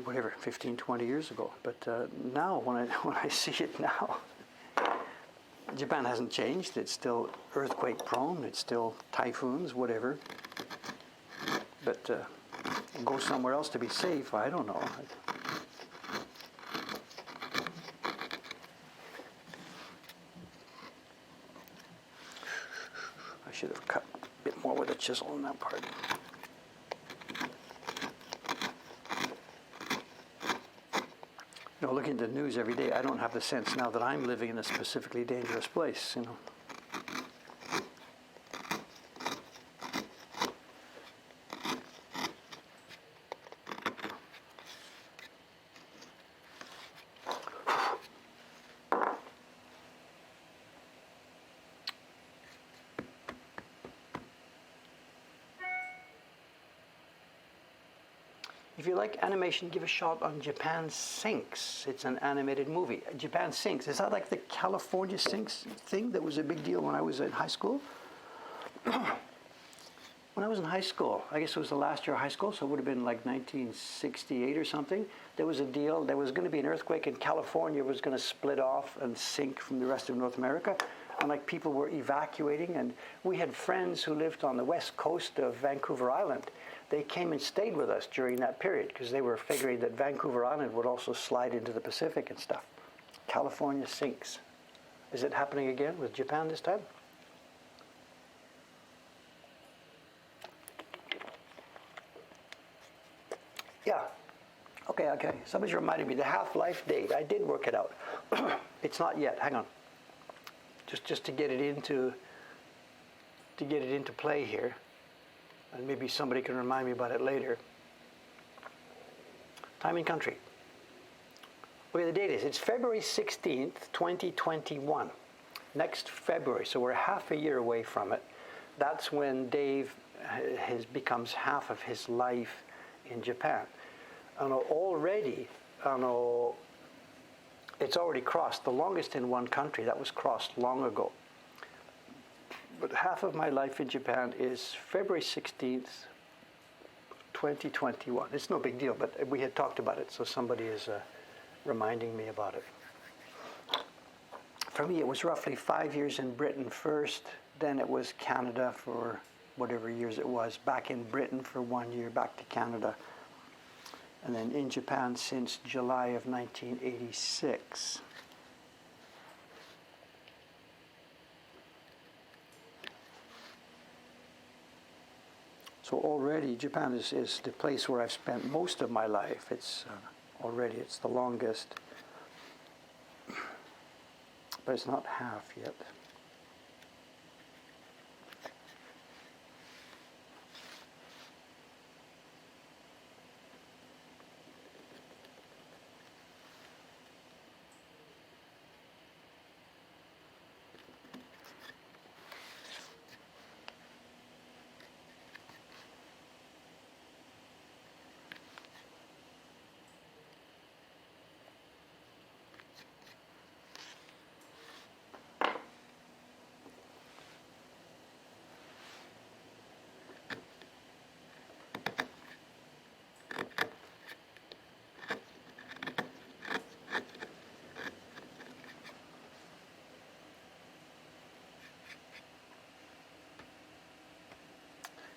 Speaker 1: whatever, 15, 20 years ago. But now, when I see it now, Japan hasn't changed. It's still earthquake prone. It's still typhoons, whatever. But go somewhere else to be safe, I don't know. I should have cut a bit more with a chisel in that part. You know, looking at the news every day, I don't have the sense now that I'm living in a specifically dangerous place, you know. If you like animation, give a shot on Japan Sinks. It's an animated movie. Japan Sinks. Is that like the California Sinks thing that was a big deal when I was in high school? When I was in high school, I guess it was the last year of high school, so it would have been like 1968 or something. There was a deal. There was going to be an earthquake and California was going to split off and sink from the rest of North America. And like people were evacuating, and we had friends who lived on the west coast of Vancouver Island. They came and stayed with us during that period because they were figuring that Vancouver Island would also slide into the Pacific and stuff. California sinks. Is it happening again with Japan this time? Yeah. Okay. Somebody's reminding me the half-life date. I did work it out. It's not yet. Hang on. Just to get it into play here. And maybe somebody can remind me about it later. Time and country. Okay, the date is, it's February 16th, 2021. Next February, so we're half a year away from it. That's when Dave becomes half of his life in Japan. And already, it's already crossed the longest in one country. That was crossed long ago. but half of my life in Japan is February 16th, 2021. It's no big deal, but we had talked about it, so somebody is reminding me about it. For me, it was roughly 5 years in Britain first, then it was Canada for whatever years it was, back in Britain for 1 year, back to Canada, and then in Japan since July of 1986. So already Japan is the place where I've spent most of my life. It's already, it's the longest, but it's not half yet.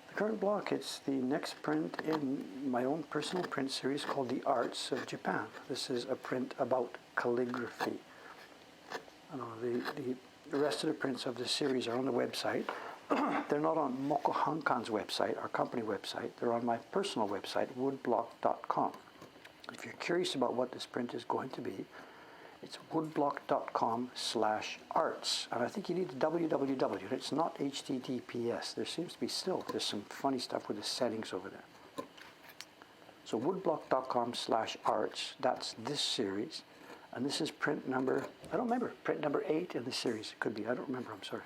Speaker 1: The current block, it's the next print in my own personal print series called The Arts of Japan. This is a print about calligraphy. The rest of the prints of this series are on the website. They're not on Moko Hankan's website, our company website. They're on my personal website, woodblock.com. If you're curious about what this print is going to be, it's woodblock.com/arts. And I think you need a www. It's not HTTPS. There seems to be there's some funny stuff with the settings over there. So woodblock.com/arts, that's this series. And this is print number, I don't remember, print number 8 in the series. It could be, I don't remember, I'm sorry.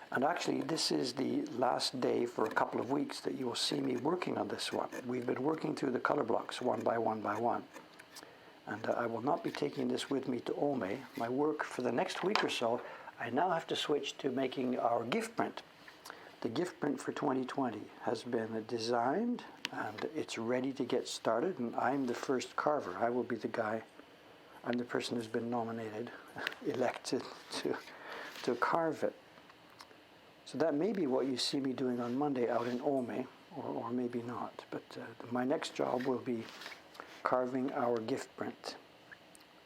Speaker 1: And actually, this is the last day for a couple of weeks that you will see me working on this one. We've been working through the color blocks one by one by one. And I will not be taking this with me to Ome. My work for the next week or so, I now have to switch to making our gift print. The gift print for 2020 has been designed and it's ready to get started, and I'm the first carver. I will be the guy, I'm the person who's been nominated, elected to carve it. So that may be what you see me doing on Monday out in Ome, or maybe not. But my next job will be carving our gift print.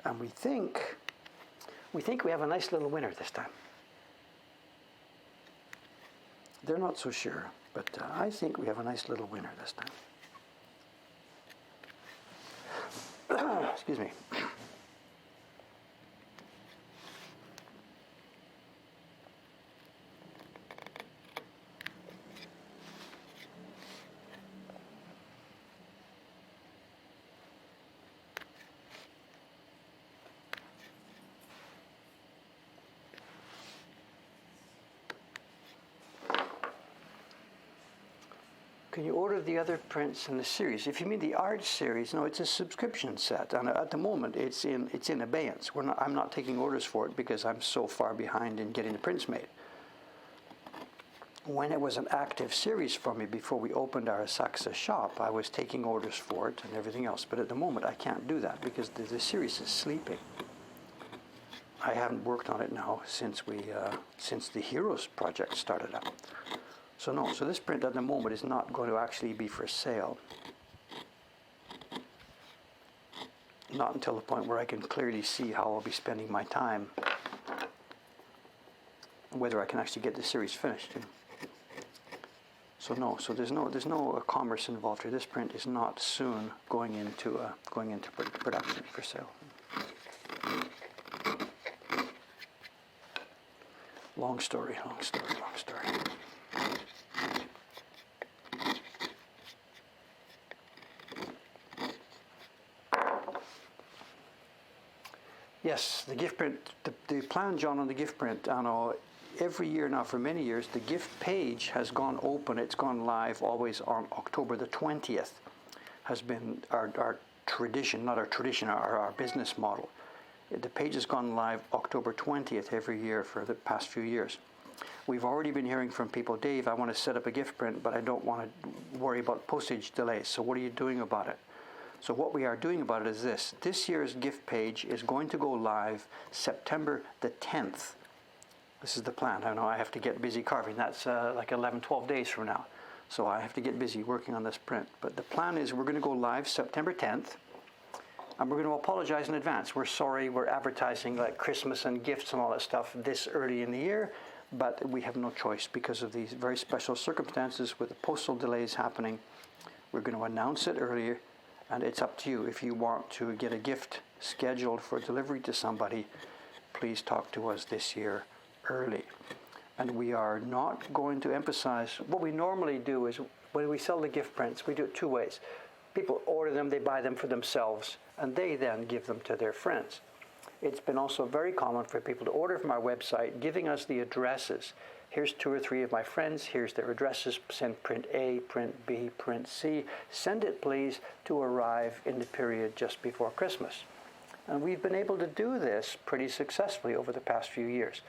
Speaker 1: And we think we have a nice little winner this time. They're not so sure, but I think we have a nice little winner this time. Excuse me. Can you order the other prints in the series? If you mean the art series, no, it's a subscription set, and at the moment it's in abeyance. I'm not taking orders for it because I'm so far behind in getting the prints made. When it was an active series for me before we opened our Asakusa shop, I was taking orders for it and everything else. But at the moment I can't do that because the series is sleeping. I haven't worked on it now since the Heroes project started up. So no, so this print at the moment is not going to actually be for sale. Not until the point where I can clearly see how I'll be spending my time, and whether I can actually get the series finished. So no, so there's no commerce involved here. This print is not soon going into production for sale. Long story. Yes, the gift print, the plan, John, on the gift print, I know every year now for many years, the gift page has gone open, it's gone live always on October the 20th, has been our tradition, not our tradition, our business model. The page has gone live October 20th every year for the past few years. We've already been hearing from people, Dave, I want to set up a gift print, but I don't want to worry about postage delays. So what are you doing about it? So what we are doing about it is this. This year's gift page is going to go live September the 10th. This is the plan. I know I have to get busy carving. That's like 11, 12 days from now. So I have to get busy working on this print. But the plan is we're going to go live September 10th. And we're going to apologize in advance. We're sorry we're advertising like Christmas and gifts and all that stuff this early in the year. But we have no choice because of these very special circumstances with the postal delays happening. We're going to announce it earlier. And it's up to you. If you want to get a gift scheduled for delivery to somebody, please talk to us this year early. And we are not going to emphasize, what we normally do is when we sell the gift prints, we do it two ways. People order them, they buy them for themselves, and they then give them to their friends. It's been also very common for people to order from our website, giving us the addresses. Here's 2 or 3 of my friends, here's their addresses, send print A, print B, print C. Send it please to arrive in the period just before Christmas. And we've been able to do this pretty successfully over the past few years.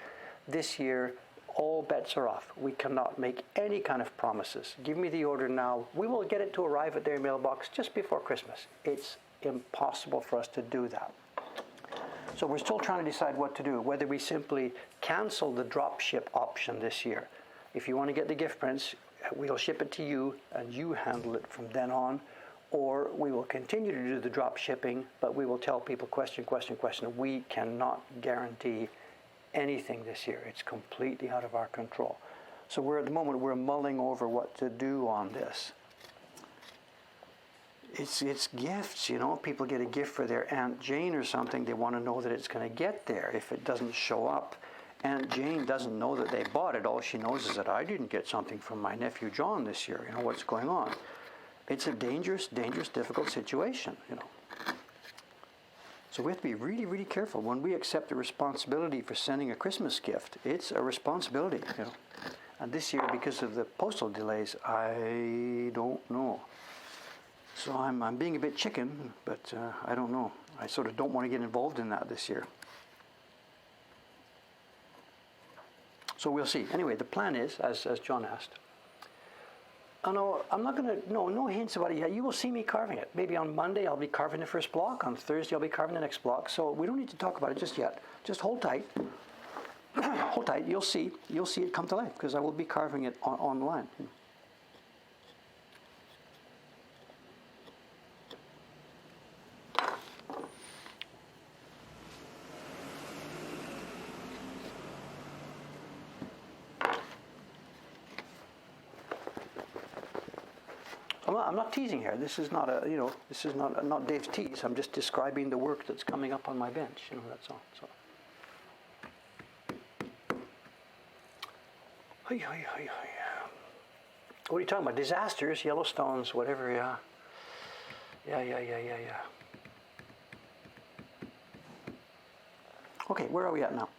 Speaker 1: This year, all bets are off. We cannot make any kind of promises. Give me the order now. We will get it to arrive at their mailbox just before Christmas. It's impossible for us to do that. So we're still trying to decide what to do, whether we simply cancel the drop ship option this year. If you want to get the gift prints, we'll ship it to you and you handle it from then on, or we will continue to do the drop shipping, but we will tell people question. We cannot guarantee anything this year. It's completely out of our control. So we're at the moment, we're mulling over what to do on this. It's gifts, you know. People get a gift for their Aunt Jane or something. They want to know that it's going to get there. If it doesn't show up, Aunt Jane doesn't know that they bought it. All she knows is that I didn't get something from my nephew John this year. You know, what's going on? It's a dangerous, difficult situation, you know. So we have to be really, really careful. When we accept the responsibility for sending a Christmas gift, it's a responsibility, you know. And this year, because of the postal delays, I don't know. So I'm being a bit chicken, but I don't know. I sort of don't want to get involved in that this year. So we'll see. Anyway, the plan is, as John asked, I'm not going to, no hints about it yet. You will see me carving it. Maybe on Monday I'll be carving the first block. On Thursday I'll be carving the next block. So we don't need to talk about it just yet. Just hold tight. Hold tight. You'll see it come to life because I will be carving it online. I'm not teasing here. This is not this is not Dave's tease. I'm just describing the work that's coming up on my bench. You know, that's all. So. What are you talking about? Disasters, Yellowstones, whatever. Yeah. Okay, where are we at now?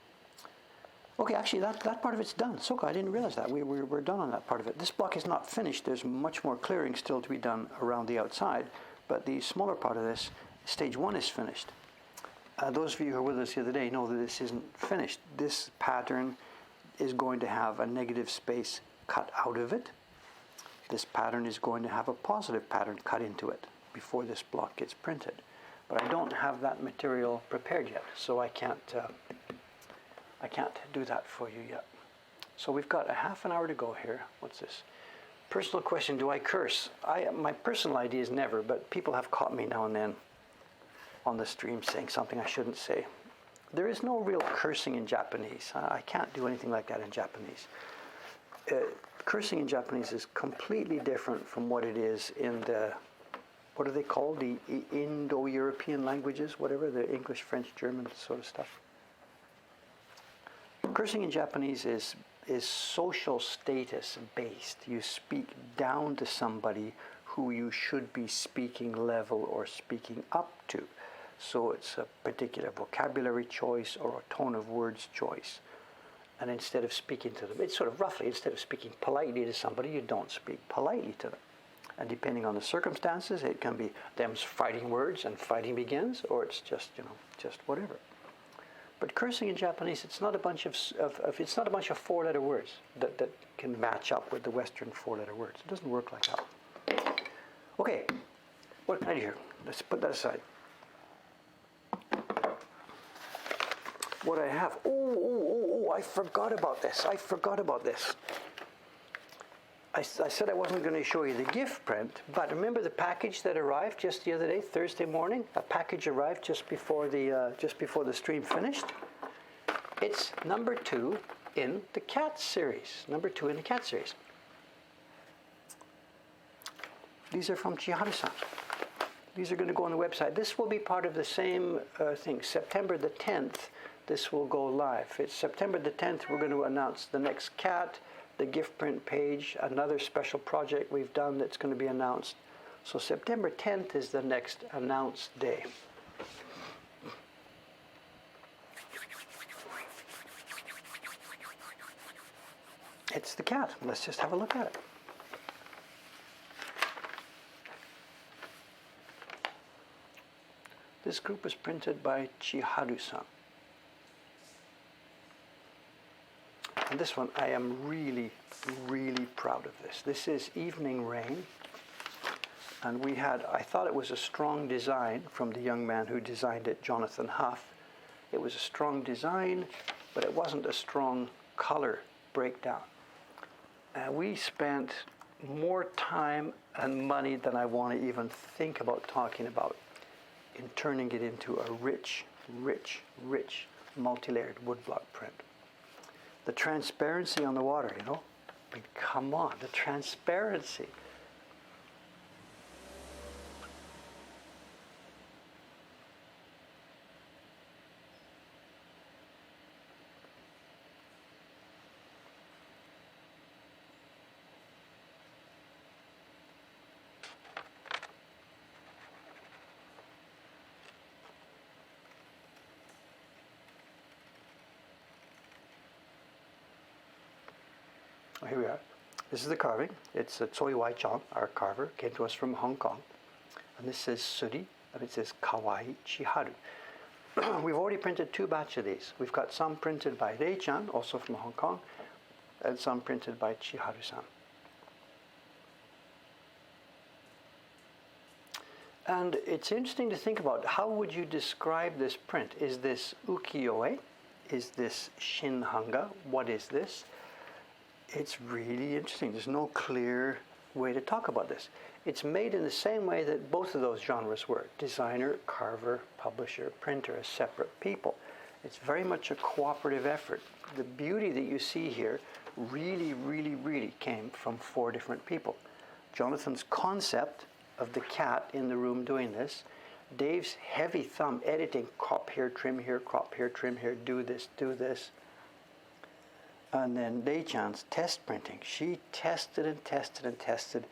Speaker 1: Okay, actually, that part of it's done. Soka, I didn't realize that. We're done on that part of it. This block is not finished. There's much more clearing still to be done around the outside, but the smaller part of this, stage 1 is finished. Those of you who were with us the other day know that this isn't finished. This pattern is going to have a negative space cut out of it. This pattern is going to have a positive pattern cut into it before this block gets printed. But I don't have that material prepared yet, so I can't do that for you yet. So we've got a half an hour to go here. What's this? Personal question, do I curse? My personal idea is never, but people have caught me now and then on the stream saying something I shouldn't say. There is no real cursing in Japanese. I can't do anything like that in Japanese. Cursing in Japanese is completely different from what it is in the, what are they called? The Indo-European languages, whatever, the English, French, German sort of stuff. Cursing in Japanese is social status based. You speak down to somebody who you should be speaking level or speaking up to. So it's a particular vocabulary choice or a tone of words choice. And instead of speaking to them, it's sort of roughly, instead of speaking politely to somebody, you don't speak politely to them. And depending on the circumstances, it can be them fighting words and fighting begins, or it's just, just whatever. But cursing in Japanese, it's not a bunch it's not a bunch of four-letter words that can match up with the Western four-letter words. It doesn't work like that. Okay, what can I do here? Let's put that aside. What I have, I forgot about this. I said I wasn't going to show you the gift print, but remember the package that arrived just the other day, Thursday morning? A package arrived just before the stream finished. It's number 2 in the cat series. These are from Chiharu-san. These are going to go on the website. This will be part of the same thing. September the 10th, this will go live. It's September the 10th, we're going to announce the next cat, the gift print page, another special project we've done that's going to be announced. So September 10th is the next announced day. It's the cat. Let's just have a look at it. This group was printed by Chiharu-san. And this one, I am really, really proud of this. This is Evening Rain. And I thought it was a strong design from the young man who designed it, Jonathan Huff. It was a strong design, but it wasn't a strong color breakdown. We spent more time and money than I want to even think about talking about in turning it into a rich, rich, rich multi-layered woodblock print. The transparency on the water, I mean, come on, the transparency. Here we are. This is the carving. It's Tsoi Wai-chan, our carver, came to us from Hong Kong. And this says Suri, and it says Kawaii Chiharu. We've already printed 2 batches of these. We've got some printed by Rei-chan, also from Hong Kong, and some printed by Chiharu-san. And it's interesting to think about, how would you describe this print? Is this ukiyo-e? Is this shinhanga? What is this? It's really interesting. There's no clear way to talk about this. It's made in the same way that both of those genres were. Designer, carver, publisher, printer as separate people. It's very much a cooperative effort. The beauty that you see here really, really, really came from 4 different people. Jonathan's concept of the cat in the room doing this, Dave's heavy thumb editing, crop here, trim here, do this, and then Rei-chan's test printing. She tested and tested and tested.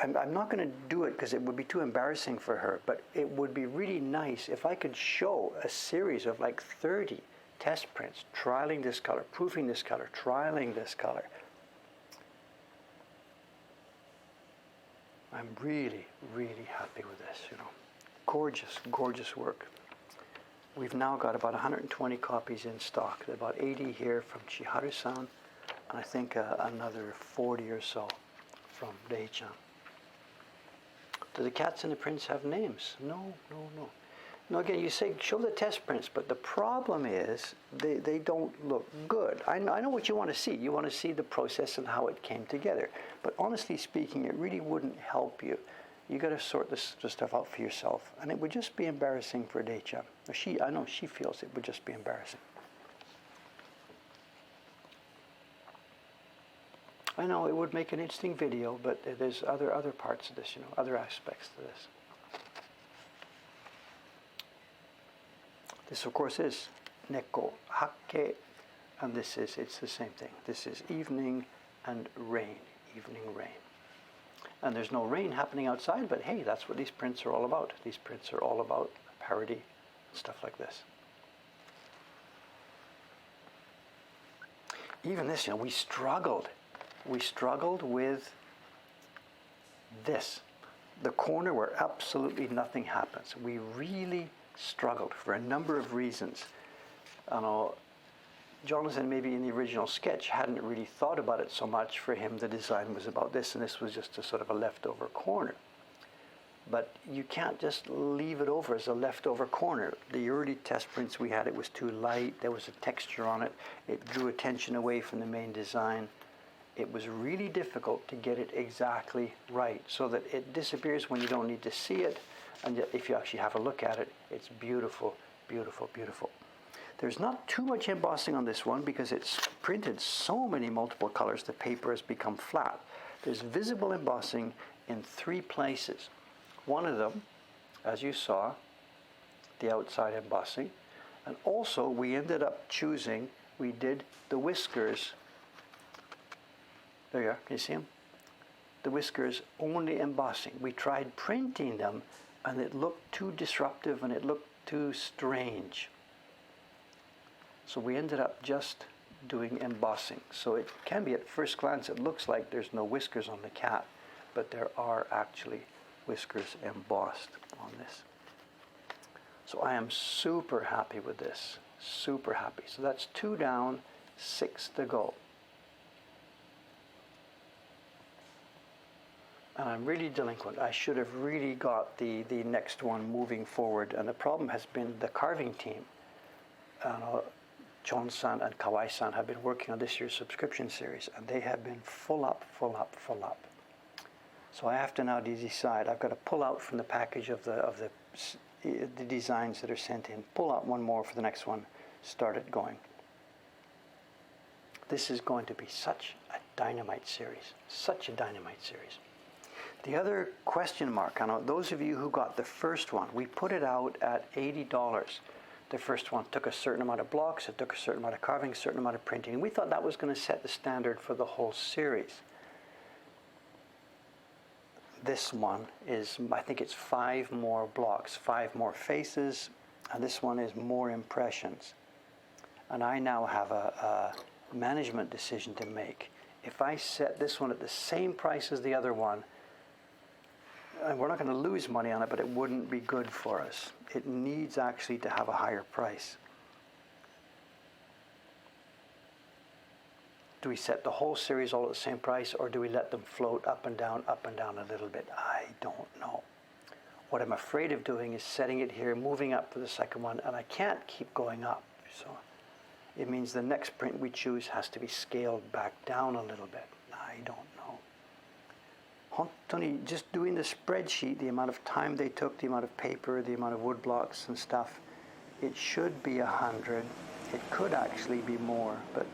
Speaker 1: I'm not going to do it because it would be too embarrassing for her, but it would be really nice if I could show a series of like 30 test prints, trialing this color, proofing this color, trialing this color. I'm really, really happy with this, Gorgeous, gorgeous work. We've now got about 120 copies in stock, about 80 here from Chiharu-san, and I think another 40 or so from Rei-chan. Do the cats and the prints have names? No. Now again, you say, show the test prints, but the problem is they don't look good. I know what you want to see. You want to see the process and how it came together. But honestly speaking, it really wouldn't help you. You got to sort this stuff out for yourself, and it would just be embarrassing for Rei-chan. I know she feels it would just be embarrassing. I know it would make an interesting video, but there's other parts of this, other aspects to this. This, of course, is Neko Hake, and it's the same thing. This is evening and rain, evening rain. And there's no rain happening outside, but hey, that's what these prints are all about. These prints are all about parody, stuff like this. Even this, we struggled. We struggled with this. The corner where absolutely nothing happens. We really struggled for a number of reasons I know Jonathan, maybe in the original sketch, hadn't really thought about it so much. For him, the design was about this, and this was just a sort of a leftover corner. But you can't just leave it over as a leftover corner. The early test prints we had, it was too light, there was a texture on it, it drew attention away from the main design. It was really difficult to get it exactly right, so that it disappears when you don't need to see it, and yet if you actually have a look at it, it's beautiful, beautiful, beautiful. There's not too much embossing on this one because it's printed so many multiple colors, the paper has become flat. There's visible embossing in 3 places. One of them, as you saw, the outside embossing, and also we ended up choosing, we did the whiskers. There you are, can you see them? The whiskers only embossing. We tried printing them and it looked too disruptive and it looked too strange. So we ended up just doing embossing. So it can be, at first glance, it looks like there's no whiskers on the cat, but there are actually whiskers embossed on this. So I am super happy with this, super happy. So that's 2 down, 6 to go. And I'm really delinquent. I should have really got the next one moving forward. And the problem has been the carving team. John-san and Kawai-san have been working on this year's subscription series, and they have been full up, full up, full up. So I have to now decide. I've got to pull out from the package of the designs that are sent in, pull out one more for the next one, start it going. This is going to be such a dynamite series, such a dynamite series. The other question mark, I know those of you who got the first one, we put it out at $80. The first one took a certain amount of blocks, it took a certain amount of carving, a certain amount of printing, and we thought that was going to set the standard for the whole series. This one is, I think it's 5 more blocks, 5 more faces, and this one is more impressions. And I now have a management decision to make. If I set this one at the same price as the other one, and we're not going to lose money on it, but it wouldn't be good for us. It needs actually to have a higher price. Do we set the whole series all at the same price, or do we let them float up and down a little bit? I don't know. What I'm afraid of doing is setting it here, moving up for the second one, and I can't keep going up. So it means the next print we choose has to be scaled back down a little bit. I don't know. Tony, just doing the spreadsheet, the amount of time they took, the amount of paper, the amount of wood blocks and stuff, it should be 100. It could actually be more, but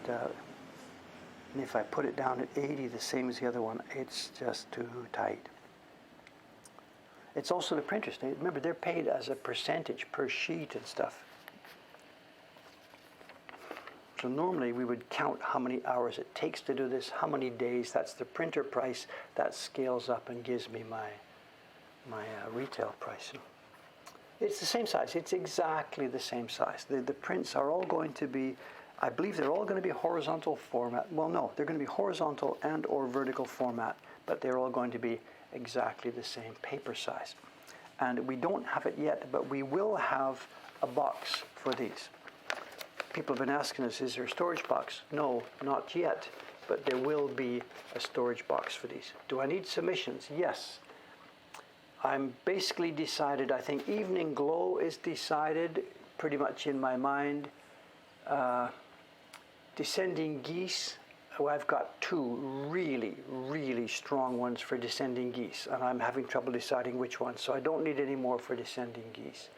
Speaker 1: and if I put it down at 80, the same as the other one, it's just too tight. It's also the printers. Remember, they're paid as a percentage per sheet and stuff. So normally we would count how many hours it takes to do this, how many days. That's the printer price. That scales up and gives me my retail price. It's the same size. It's exactly the same size. The prints are all going to be, I believe they're all going to be horizontal format. Well, no, they're going to be horizontal and or vertical format, but they're all going to be exactly the same paper size. And we don't have it yet, but we will have a box for these. People have been asking us, is there a storage box? No, not yet, but there will be a storage box for these. Do I need submissions? Yes. I'm basically decided, I think Evening Glow is decided pretty much in my mind. Descending Geese, I've got 2 really, really strong ones for Descending Geese, and I'm having trouble deciding which one, so I don't need any more for Descending Geese.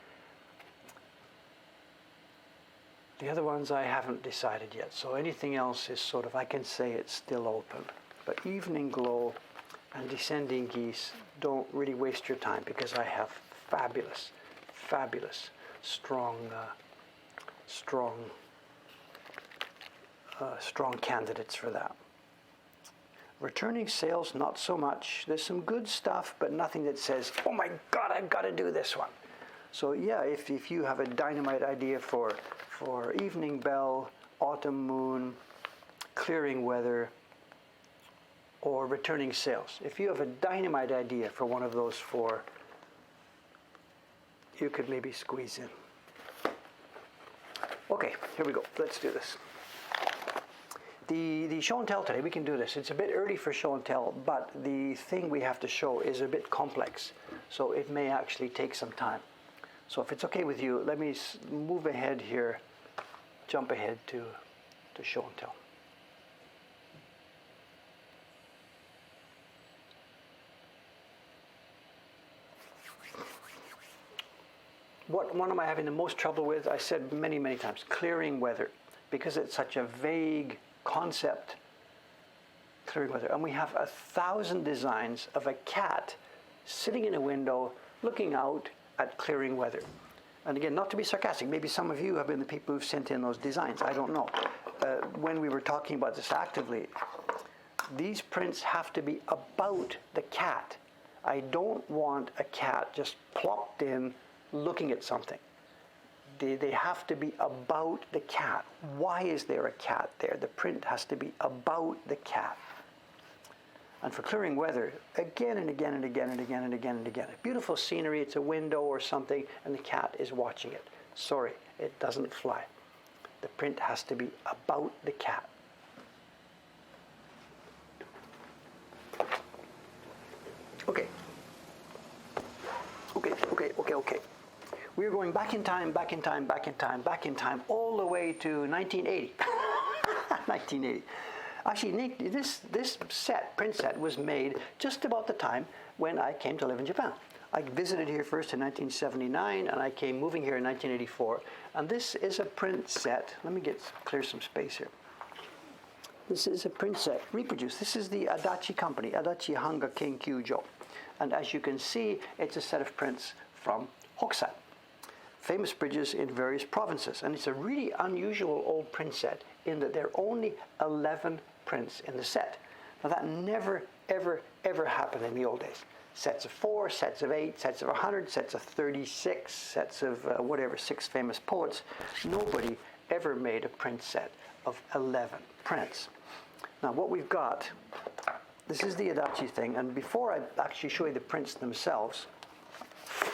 Speaker 1: The other ones I haven't decided yet, so anything else is sort of, I can say it's still open. But Evening Glow and Descending Geese, don't really waste your time because I have fabulous, fabulous, strong candidates for that. Returning sales, not so much. There's some good stuff, but nothing that says, oh my God, I've got to do this one. So yeah, if you have a dynamite idea for Evening Bell, Autumn Moon, Clearing Weather, or Returning Sales, if you have a dynamite idea for one of those 4, you could maybe squeeze in. Okay, here we go. Let's do this. The show and tell today, we can do this. It's a bit early for show and tell, but the thing we have to show is a bit complex, so it may actually take some time. So if it's okay with you, let me move ahead here, jump ahead to show and tell. What one am I having the most trouble with? I said many, many times, clearing weather, because it's such a vague concept, clearing weather. And we have 1,000 designs of a cat sitting in a window looking out at clearing weather. And again, not to be sarcastic, maybe some of you have been the people who've sent in those designs, I don't know. When we were talking about this actively, these prints have to be about the cat. I don't want a cat just plopped in looking at something. They have to be about the cat. Why is there a cat there? The print has to be about the cat. And for clearing weather, again and again and again and again and again and again. Beautiful scenery, it's a window or something, and the cat is watching it. Sorry, it doesn't fly. The print has to be about the cat. Okay. Okay. We're going back in time, all the way to 1980. 1980. Actually, this print set was made just about the time when I came to live in Japan. I visited here first in 1979, and I came moving here in 1984. And this is a print set. Let me clear some space here. This is a print set reproduced. This is the Adachi company, Adachi Hanga Kenkyujo. And as you can see, it's a set of prints from Hokusai, famous bridges in various provinces. And it's a really unusual old print set in that there are only 11 prints in the set. Now that never, ever, ever happened in the old days. Sets of 4, sets of 8, sets of 100, sets of 36, sets of 6 famous poets. Nobody ever made a print set of 11 prints. Now what we've got, this is the Adachi thing, and before I actually show you the prints themselves,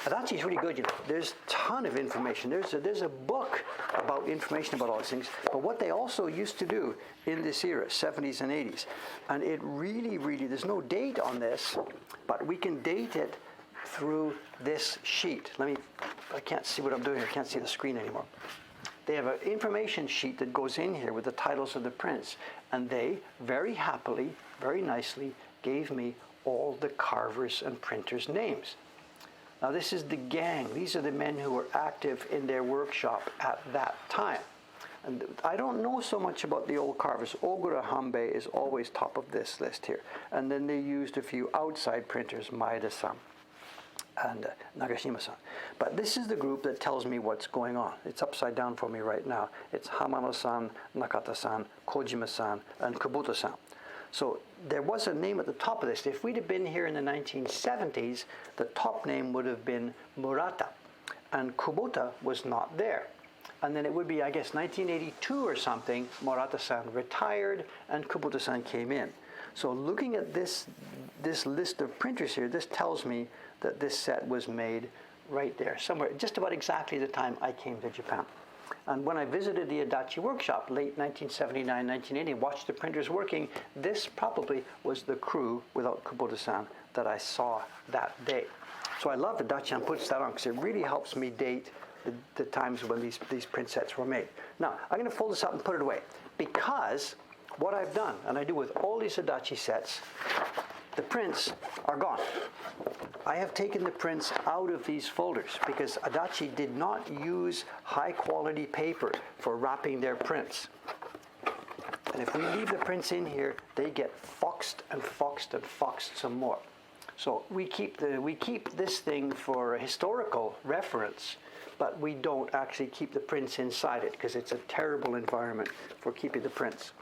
Speaker 1: Adachi is really good, you know. There's a ton of information. There's a book about information about all these things. But what they also used to do in this era, 70s and 80s, and it really, there's no date on this, but we can date it through this sheet. I can't see what I'm doing here. I can't see the screen anymore. They have an information sheet that goes in here with the titles of the prints, and they very happily, very nicely gave me all the carvers and printers' names. Now this is the gang. These are the men who were active in their workshop at that time. And I don't know so much about the old carvers. Ogura Hanbei is always top of this list here. And then they used a few outside printers, Maeda-san and Nagashima-san. But this is the group that tells me what's going on. It's upside down for me right now. It's Hamano-san, Nakata-san, Kojima-san, and Kubota-san. So there was a name at the top of this. If we'd have been here in the 1970s, the top name would have been Murata, and Kubota was not there. And then it would be, I guess, 1982 or something, Murata-san retired and Kubota-san came in. So looking at this list of printers here, this tells me that this set was made right there, somewhere, just about exactly the time I came to Japan. And when I visited the Adachi workshop, late 1979, 1980, watched the printers working, this probably was the crew, without Kubota-san, that I saw that day. So I love Adachi puts that on because it really helps me date the times when these print sets were made. Now, I'm going to fold this up and put it away, because what I've done, and I do with all these Adachi sets, the prints are gone. I have taken the prints out of these folders because Adachi did not use high quality paper for wrapping their prints. And if we leave the prints in here, they get foxed and foxed and foxed some more. So we keep this thing for a historical reference, but we don't actually keep the prints inside it because it's a terrible environment for keeping the prints.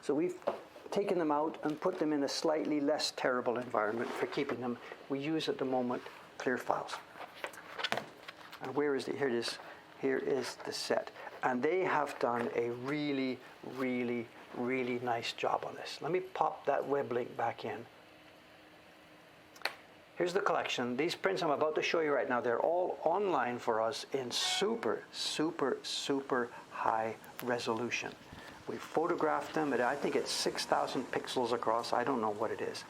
Speaker 1: So we've taken them out and put them in a slightly less terrible environment for keeping them. We use at the moment clear files. And where is it? Here it is. Here is the set. And they have done a really, really, really nice job on this. Let me pop that web link back in. Here's the collection. These prints I'm about to show you right now, they're all online for us in super, super, super high resolution. We photographed them, and I think it's 6,000 pixels across. I don't know what it is.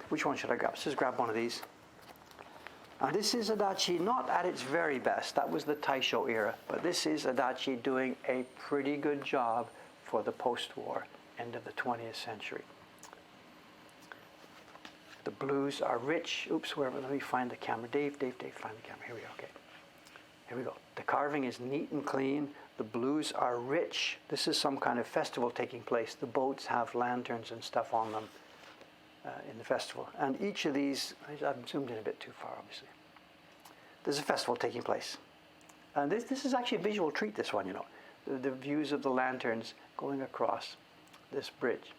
Speaker 1: Which one should I grab? Let's just grab one of these. This is Adachi not at its very best. That was the Taisho era. But this is Adachi doing a pretty good job for the post-war, end of the 20th century. The blues are rich. Oops, wherever, let me find the camera. Dave, find the camera. Here we go, okay. Here we go. The carving is neat and clean. The blues are rich. This is some kind of festival taking place. The boats have lanterns and stuff on them in the festival. And each of these, I've zoomed in a bit too far, obviously. There's a festival taking place. And this is actually a visual treat, this one, you know. The views of the lanterns going across this bridge.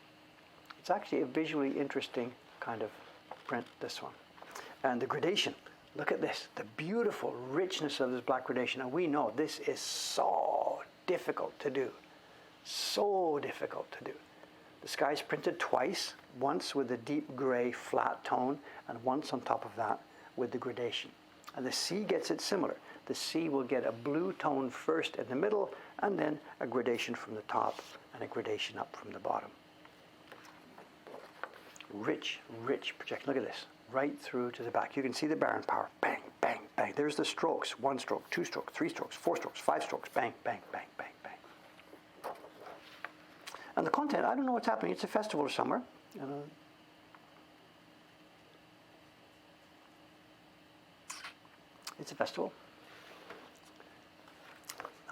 Speaker 1: It's actually a visually interesting kind of print, this one. And the gradation. Look at this, the beautiful richness of this black gradation. And we know this is so difficult to do. So difficult to do. The sky is printed twice, once with a deep gray flat tone, and once on top of that with the gradation. And the sea gets it similar. The sea will get a blue tone first in the middle, and then a gradation from the top, and a gradation up from the bottom. Rich, rich projection. Look at this. Right through to the back. You can see the Baron power. Bang, bang, bang. There's the strokes. 1 stroke, 2 strokes, 3 strokes, 4 strokes, 5 strokes. Bang, bang, bang, bang, bang. And the content, I don't know what's happening. It's a festival or somewhere. It's a festival.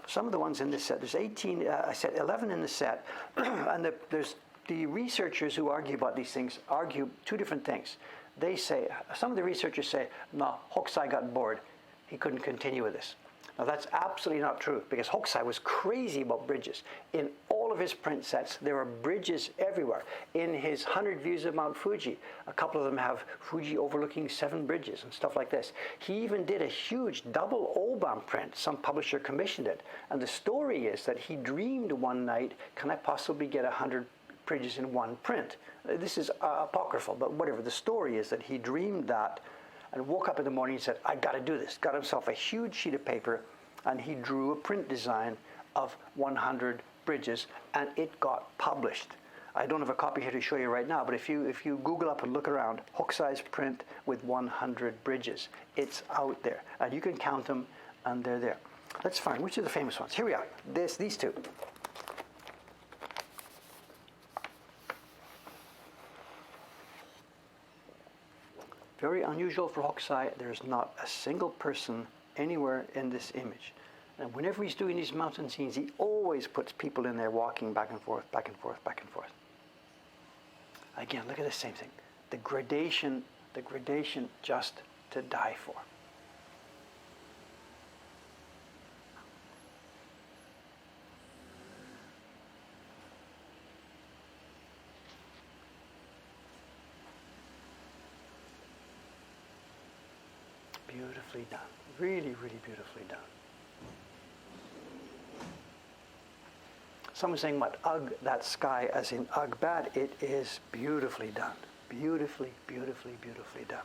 Speaker 1: Some of the ones in this set, there's 18, I said 11 in the set. And there's the researchers who argue about these things argue two different things. They say, some of the researchers say, no, Hokusai got bored. He couldn't continue with this. Now that's absolutely not true, because Hokusai was crazy about bridges. In all of his print sets, there are bridges everywhere. In his 100 Views of Mount Fuji, a couple of them have Fuji overlooking 7 bridges and stuff like this. He even did a huge double Obam print. Some publisher commissioned it. And the story is that he dreamed one night, can I possibly get 100 bridges in one print? This is apocryphal, but whatever. The story is that he dreamed that and woke up in the morning and said, I got to do this. Got himself a huge sheet of paper, and he drew a print design of 100 bridges, and it got published. I don't have a copy here to show you right now, but if you Google up and look around, Hokusai's print with 100 bridges, it's out there. And you can count them, and they're there. Let's find, which are the famous ones? Here we are, these two. Very unusual for Hokusai. There's not a single person anywhere in this image. And whenever he's doing these mountain scenes, he always puts people in there walking back and forth, back and forth, back and forth. Again, look at the same thing. The gradation just to die for. Beautifully done. Really, really beautifully done. Someone's saying, what, ugh, that sky, as in ugh, bad. It is beautifully done. Beautifully, beautifully, beautifully done.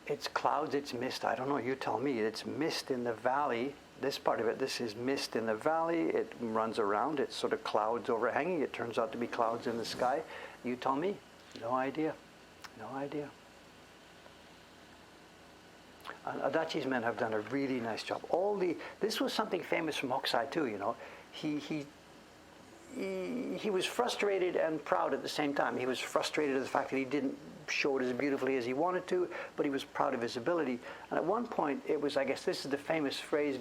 Speaker 1: It's clouds, it's mist. I don't know, you tell me. It's mist in the valley. This part of it, this is mist in the valley. It runs around. It's sort of clouds overhanging. It turns out to be clouds in the sky. You tell me. No idea. No idea. And Adachi's men have done a really nice job. This was something famous from Hokusai too, you know. He was frustrated and proud at the same time. He was frustrated at the fact that he didn't show it as beautifully as he wanted to, but he was proud of his ability. And at one point, it was, I guess this is the famous phrase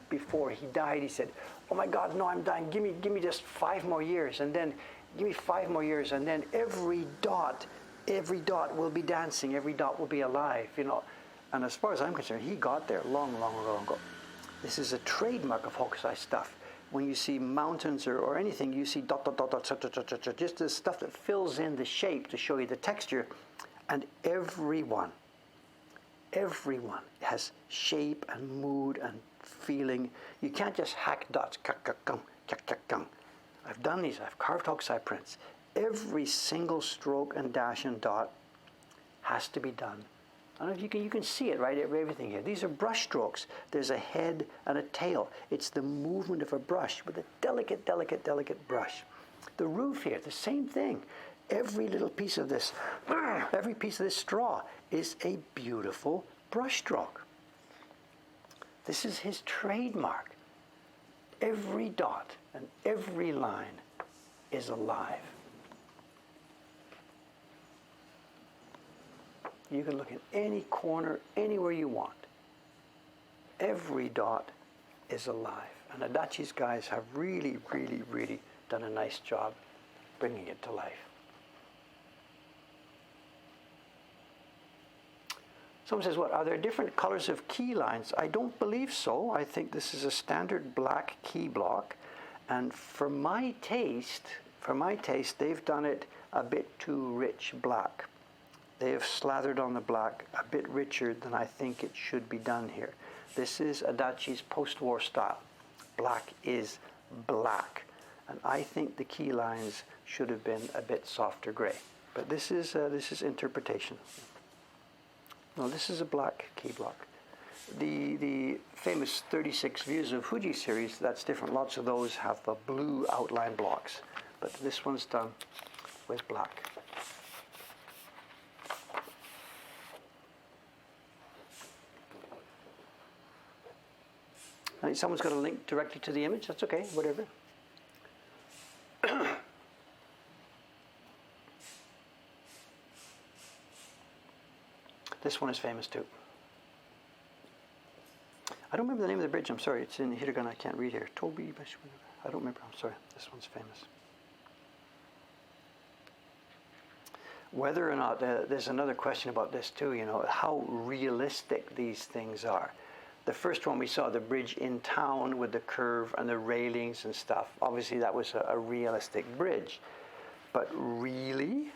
Speaker 1: before he died, he said, oh my God, no, I'm dying. Give me just 5 more years, and then give me 5 more years, and then every dot will be dancing, every dot will be alive, you know. And as far as I'm concerned, he got there long, long, long ago. This is a trademark of Hokusai stuff. When you see mountains or anything, you see dot, dot, dot, dot, dot, dot, dot, dot, just this stuff that fills in the shape to show you the texture. And everyone has shape and mood and feeling. You can't just hack dots. I've done these. I've carved Hokusai prints. every single stroke and dash and dot has to be done. I don't know if you can see it, right? Everything here. These are brush strokes. There's a head and a tail. It's the movement of a brush with a delicate, delicate, delicate brush. The roof here, the same thing. Every little piece of this, every piece of this straw is a beautiful brush stroke. This is his trademark. Every dot and every line is alive. You can look in any corner, anywhere you want. Every dot is alive. And Adachi's guys have really, really, really done a nice job bringing it to life. Someone says, what, are there different colors of key lines? I don't believe so. I think this is a standard black key block. And for my taste, they've done it a bit too rich black. They have slathered on the black a bit richer than I think it should be done here. This is Adachi's post-war style. Black is black. And I think the key lines should have been a bit softer gray. But this is interpretation. No, this is a black key block. The famous 36 Views of Fuji series, that's different. Lots of those have blue outline blocks. But this one's done with black. Someone's got a link directly to the image. That's okay, whatever. This one is famous too. I don't remember the name of the bridge. I'm sorry. It's in hiragana. I can't read here. Tobi. I don't remember. I'm sorry. This one's famous. Whether or not, there's another question about this too, you know, how realistic these things are. The first one we saw, the bridge in town with the curve and the railings and stuff, obviously that was a realistic bridge. But really?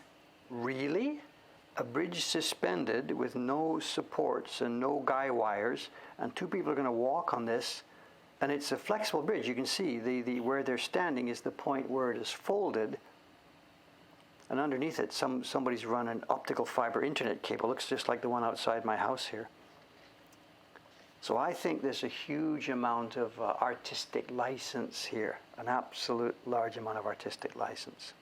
Speaker 1: A bridge suspended with no supports and no guy wires, and two people are going to walk on this, and it's a flexible bridge. You can see the where they're standing is the point where it is folded, and underneath it somebody's run an optical fiber internet cable. Looks just like the one outside my house here. So I think there's a huge amount of artistic license here, an absolute large amount of artistic license.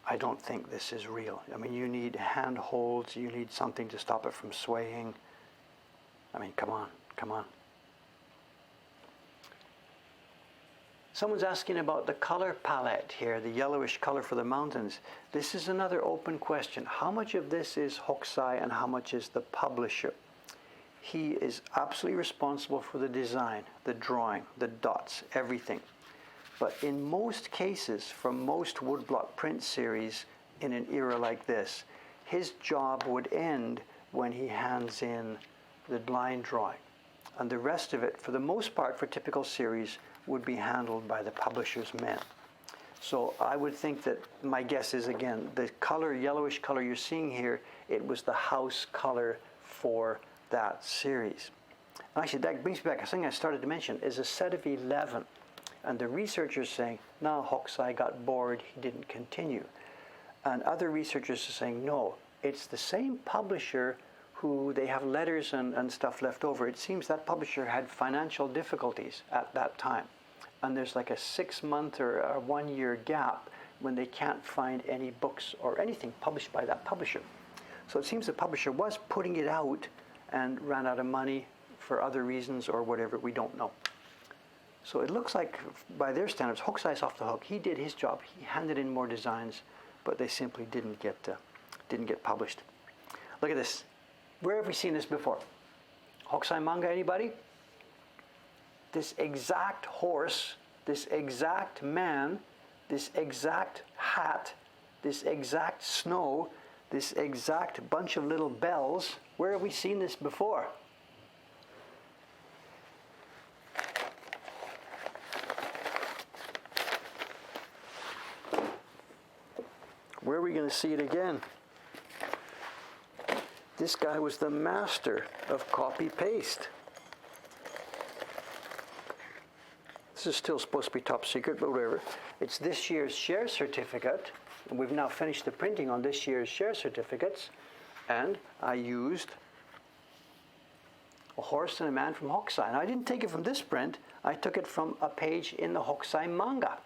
Speaker 1: I don't think this is real. I mean, you need handholds, you need something to stop it from swaying. I mean, come on. Someone's asking about the color palette here, the yellowish color for the mountains. This is another open question. How much of this is Hokusai and how much is the publisher? He is absolutely responsible for the design, the drawing, the dots, everything. But in most cases, for most woodblock print series in an era like this, his job would end when he hands in the line drawing. And the rest of it, for the most part, for typical series, would be handled by the publisher's men. So I would think that my guess is, again, the color, yellowish color you're seeing here, it was the house color for that series. And actually, that brings me back, a thing I started to mention is a set of 11. And the researchers saying, no, Hokusai got bored, he didn't continue. And other researchers are saying, no, it's the same publisher who they have letters and stuff left over. It seems that publisher had financial difficulties at that time. And there's like a 6-month or a 1-year gap when they can't find any books or anything published by that publisher. So it seems the publisher was putting it out and ran out of money for other reasons or whatever, we don't know. So it looks like, by their standards, Hokusai's off the hook. He did his job. He handed in more designs, but they simply didn't get published. Look at this. Where have we seen this before? Hokusai manga, anybody? This exact horse, this exact man, this exact hat, this exact snow, this exact bunch of little bells. Where have we seen this before? Where are we going to see it again? This guy was the master of copy-paste. This is still supposed to be top secret, but whatever. It's this year's share certificate. And we've now finished the printing on this year's share certificates. And I used a horse and a man from Hokusai. And I didn't take it from this print. I took it from a page in the Hokusai manga.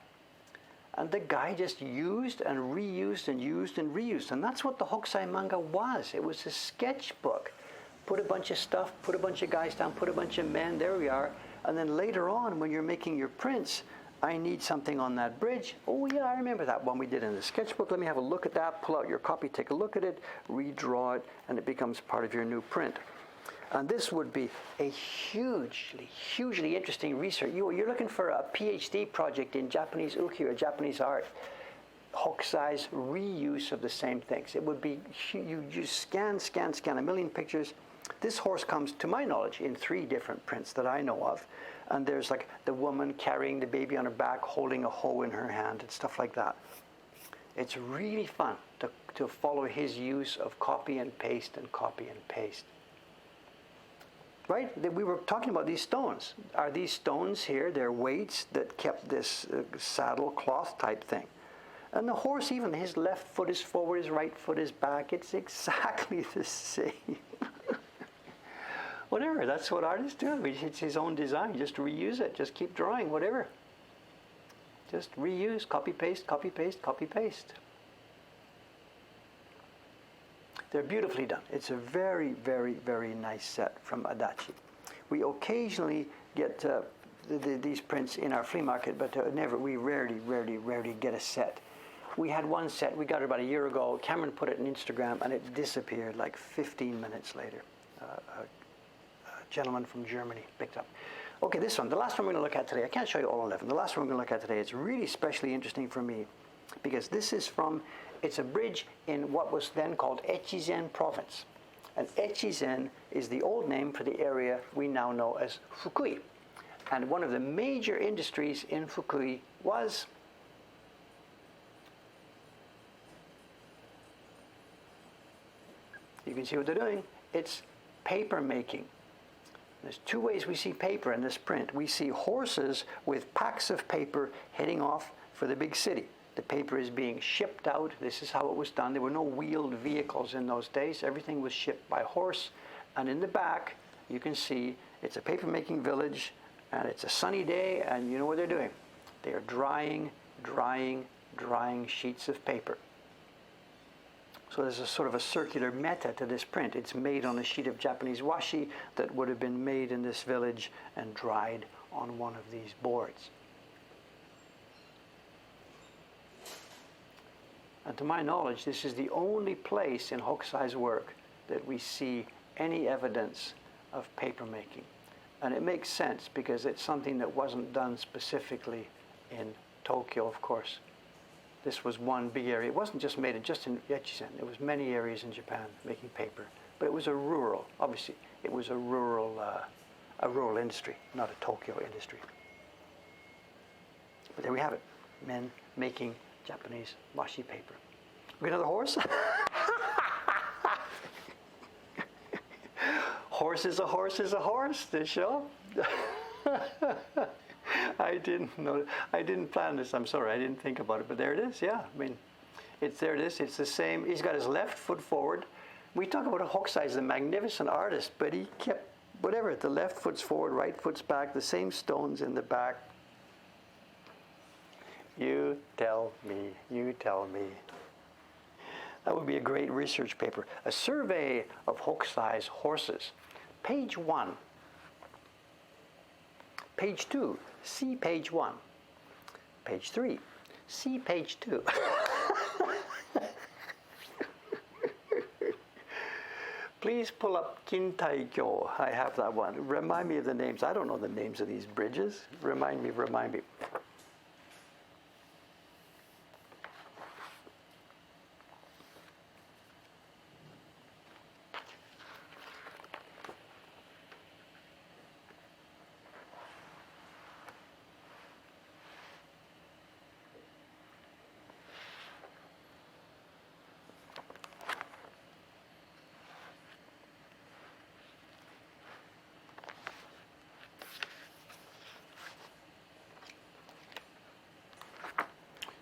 Speaker 1: And the guy just used and reused and used and reused. And that's what the Hokusai manga was. It was a sketchbook. Put a bunch of stuff, put a bunch of guys down, put a bunch of men, there we are. And then later on, when you're making your prints, I need something on that bridge. Oh yeah, I remember that one we did in the sketchbook. Let me have a look at that, pull out your copy, take a look at it, redraw it, and it becomes part of your new print. And this would be a hugely, hugely interesting research. You're looking for a PhD project in Japanese ukiyo, Japanese art. Hokusai's reuse of the same things. It would be, you just scan a million pictures. This horse comes, to my knowledge, in 3 different prints that I know of. And there's like the woman carrying the baby on her back, holding a hoe in her hand and stuff like that. It's really fun to follow his use of copy and paste and copy and paste. Right? We were talking about these stones. Are these stones here, they're weights that kept this saddle cloth type thing. And the horse, even his left foot is forward, his right foot is back. It's exactly the same. Whatever, that's what artists do. It's his own design. Just reuse it. Just keep drawing, whatever. Just reuse, copy, paste, copy, paste, copy, paste. They're beautifully done. It's a very, very, very nice set from Adachi. We occasionally get these prints in our flea market, but we rarely get a set. We had one set, we got it about a year ago. Cameron put it on Instagram and it disappeared like 15 minutes later. A gentleman from Germany picked up. Okay, this one, the last one we're going to look at today. I can't show you all 11. The last one we're going to look at today is really especially interesting for me because this is from, it's a bridge in what was then called Echizen province. And Echizen is the old name for the area we now know as Fukui. And one of the major industries in Fukui was you can see what they're doing. It's paper making. There's 2 ways we see paper in this print. We see horses with packs of paper heading off for the big city. The paper is being shipped out. This is how it was done. There were no wheeled vehicles in those days. Everything was shipped by horse. And in the back, you can see it's a paper making village and it's a sunny day and you know what they're doing. They are drying sheets of paper. So there's a sort of a circular meta to this print. It's made on a sheet of Japanese washi that would have been made in this village and dried on one of these boards. And to my knowledge, this is the only place in Hokusai's work that we see any evidence of paper making. And it makes sense because it's something that wasn't done specifically in Tokyo, of course. This was one big area. It wasn't just made just in Echizen. There was many areas in Japan making paper. But it was a rural, obviously, it was a rural industry, not a Tokyo industry. But there we have it. Men making Japanese washi paper. We got another horse? Horse is a horse is a horse, this show. I didn't know. I didn't plan this. I'm sorry. I didn't think about it. But there it is. Yeah. I mean, there it is. It's the same. He's got his left foot forward. We talk about Hokusai as a magnificent artist, but he kept whatever. The left foot's forward, right foot's back. The same stones in the back. You tell me. You tell me. That would be a great research paper. A survey of Hokusai's horses. Page 1. Page 2, see page 1. Page 3, see page 2. Please pull up Kintai-kyo. I have that one. Remind me of the names. I don't know the names of these bridges. Remind me.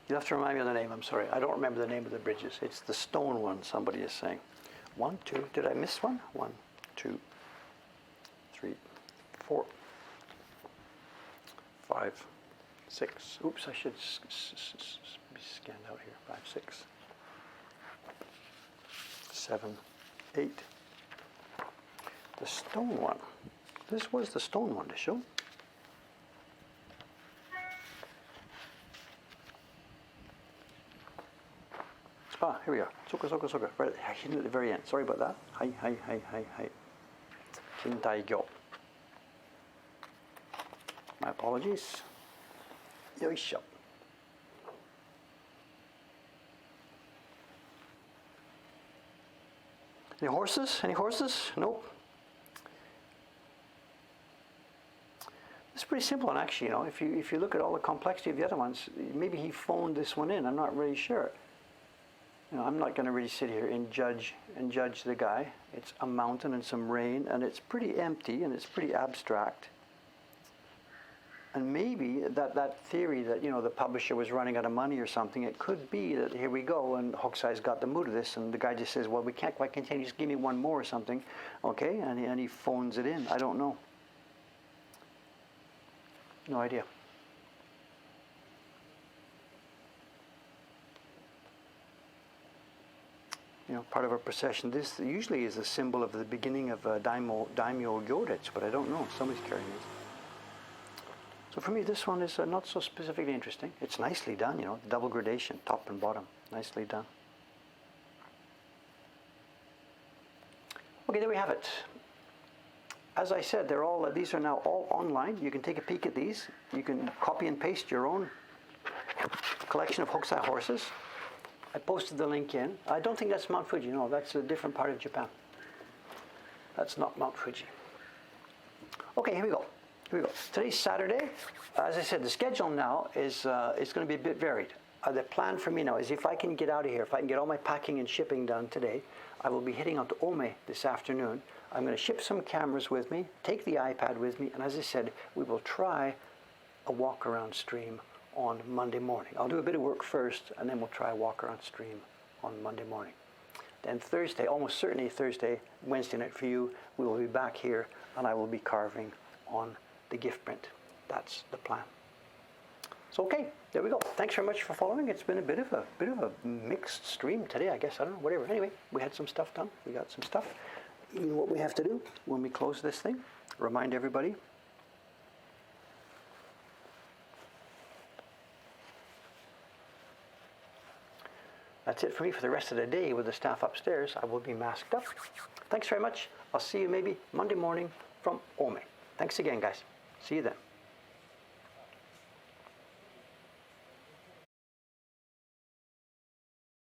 Speaker 1: You'll have to remind me of the name. I'm sorry. I don't remember the name of the bridges. It's the stone one, somebody is saying. 1, 2. Did I miss one? 1, 2, 3, 4, 5, 6. Oops, I should be scanned out here. 5, 6, 7, 8. The stone one. This was the stone one to show. Ah, here we are. Soka, soka, soka. Right hidden at the very end. Sorry about that. Hi, hi, hi, hi, hi. Kintai-gyo. My apologies. Yoisho. Any horses? Any horses? Nope. It's pretty simple, and actually, you know, if you look at all the complexity of the other ones, maybe he phoned this one in. I'm not really sure. You know, I'm not going to really sit here and judge the guy. It's a mountain and some rain, and it's pretty empty and it's pretty abstract. And maybe that theory that, you know, the publisher was running out of money or something, it could be that here we go, and Hokusai's got the mood of this, and the guy just says, well, we can't quite continue, just give me one more or something, okay? And he phones it in. I don't know. No idea. You know, part of a procession. This usually is a symbol of the beginning of daimyo gyoretsu, but I don't know. Somebody's carrying it. So for me, this one is not so specifically interesting. It's nicely done, you know, double gradation, top and bottom. Nicely done. Okay, there we have it. As I said, they're all these are now all online. You can take a peek at these. You can copy and paste your own collection of Hokusai horses. I posted the link in. I don't think that's Mount Fuji. No, that's a different part of Japan. That's not Mount Fuji. Okay, here we go. Here we go. Today's Saturday. As I said, the schedule now is going to be a bit varied. The plan for me now is if I can get out of here, if I can get all my packing and shipping done today, I will be heading on to Ome this afternoon. I'm going to ship some cameras with me, take the iPad with me, and as I said, we will try a walk-around stream on Monday morning. I'll do a bit of work first, and then we'll try a walk-around stream on Monday morning. Then Thursday, almost certainly Thursday, Wednesday night for you, we will be back here, and I will be carving on the gift print. That's the plan. So okay, there we go. Thanks very much for following. It's been a bit of a mixed stream today, I guess. I don't know, whatever. Anyway, we had some stuff done. We got some stuff. You know what we have to do when we close this thing? Remind everybody. That's it for me for the rest of the day with the staff upstairs. I will be masked up. Thanks very much. I'll see you maybe Monday morning from Ome. Thanks again, guys. See you then.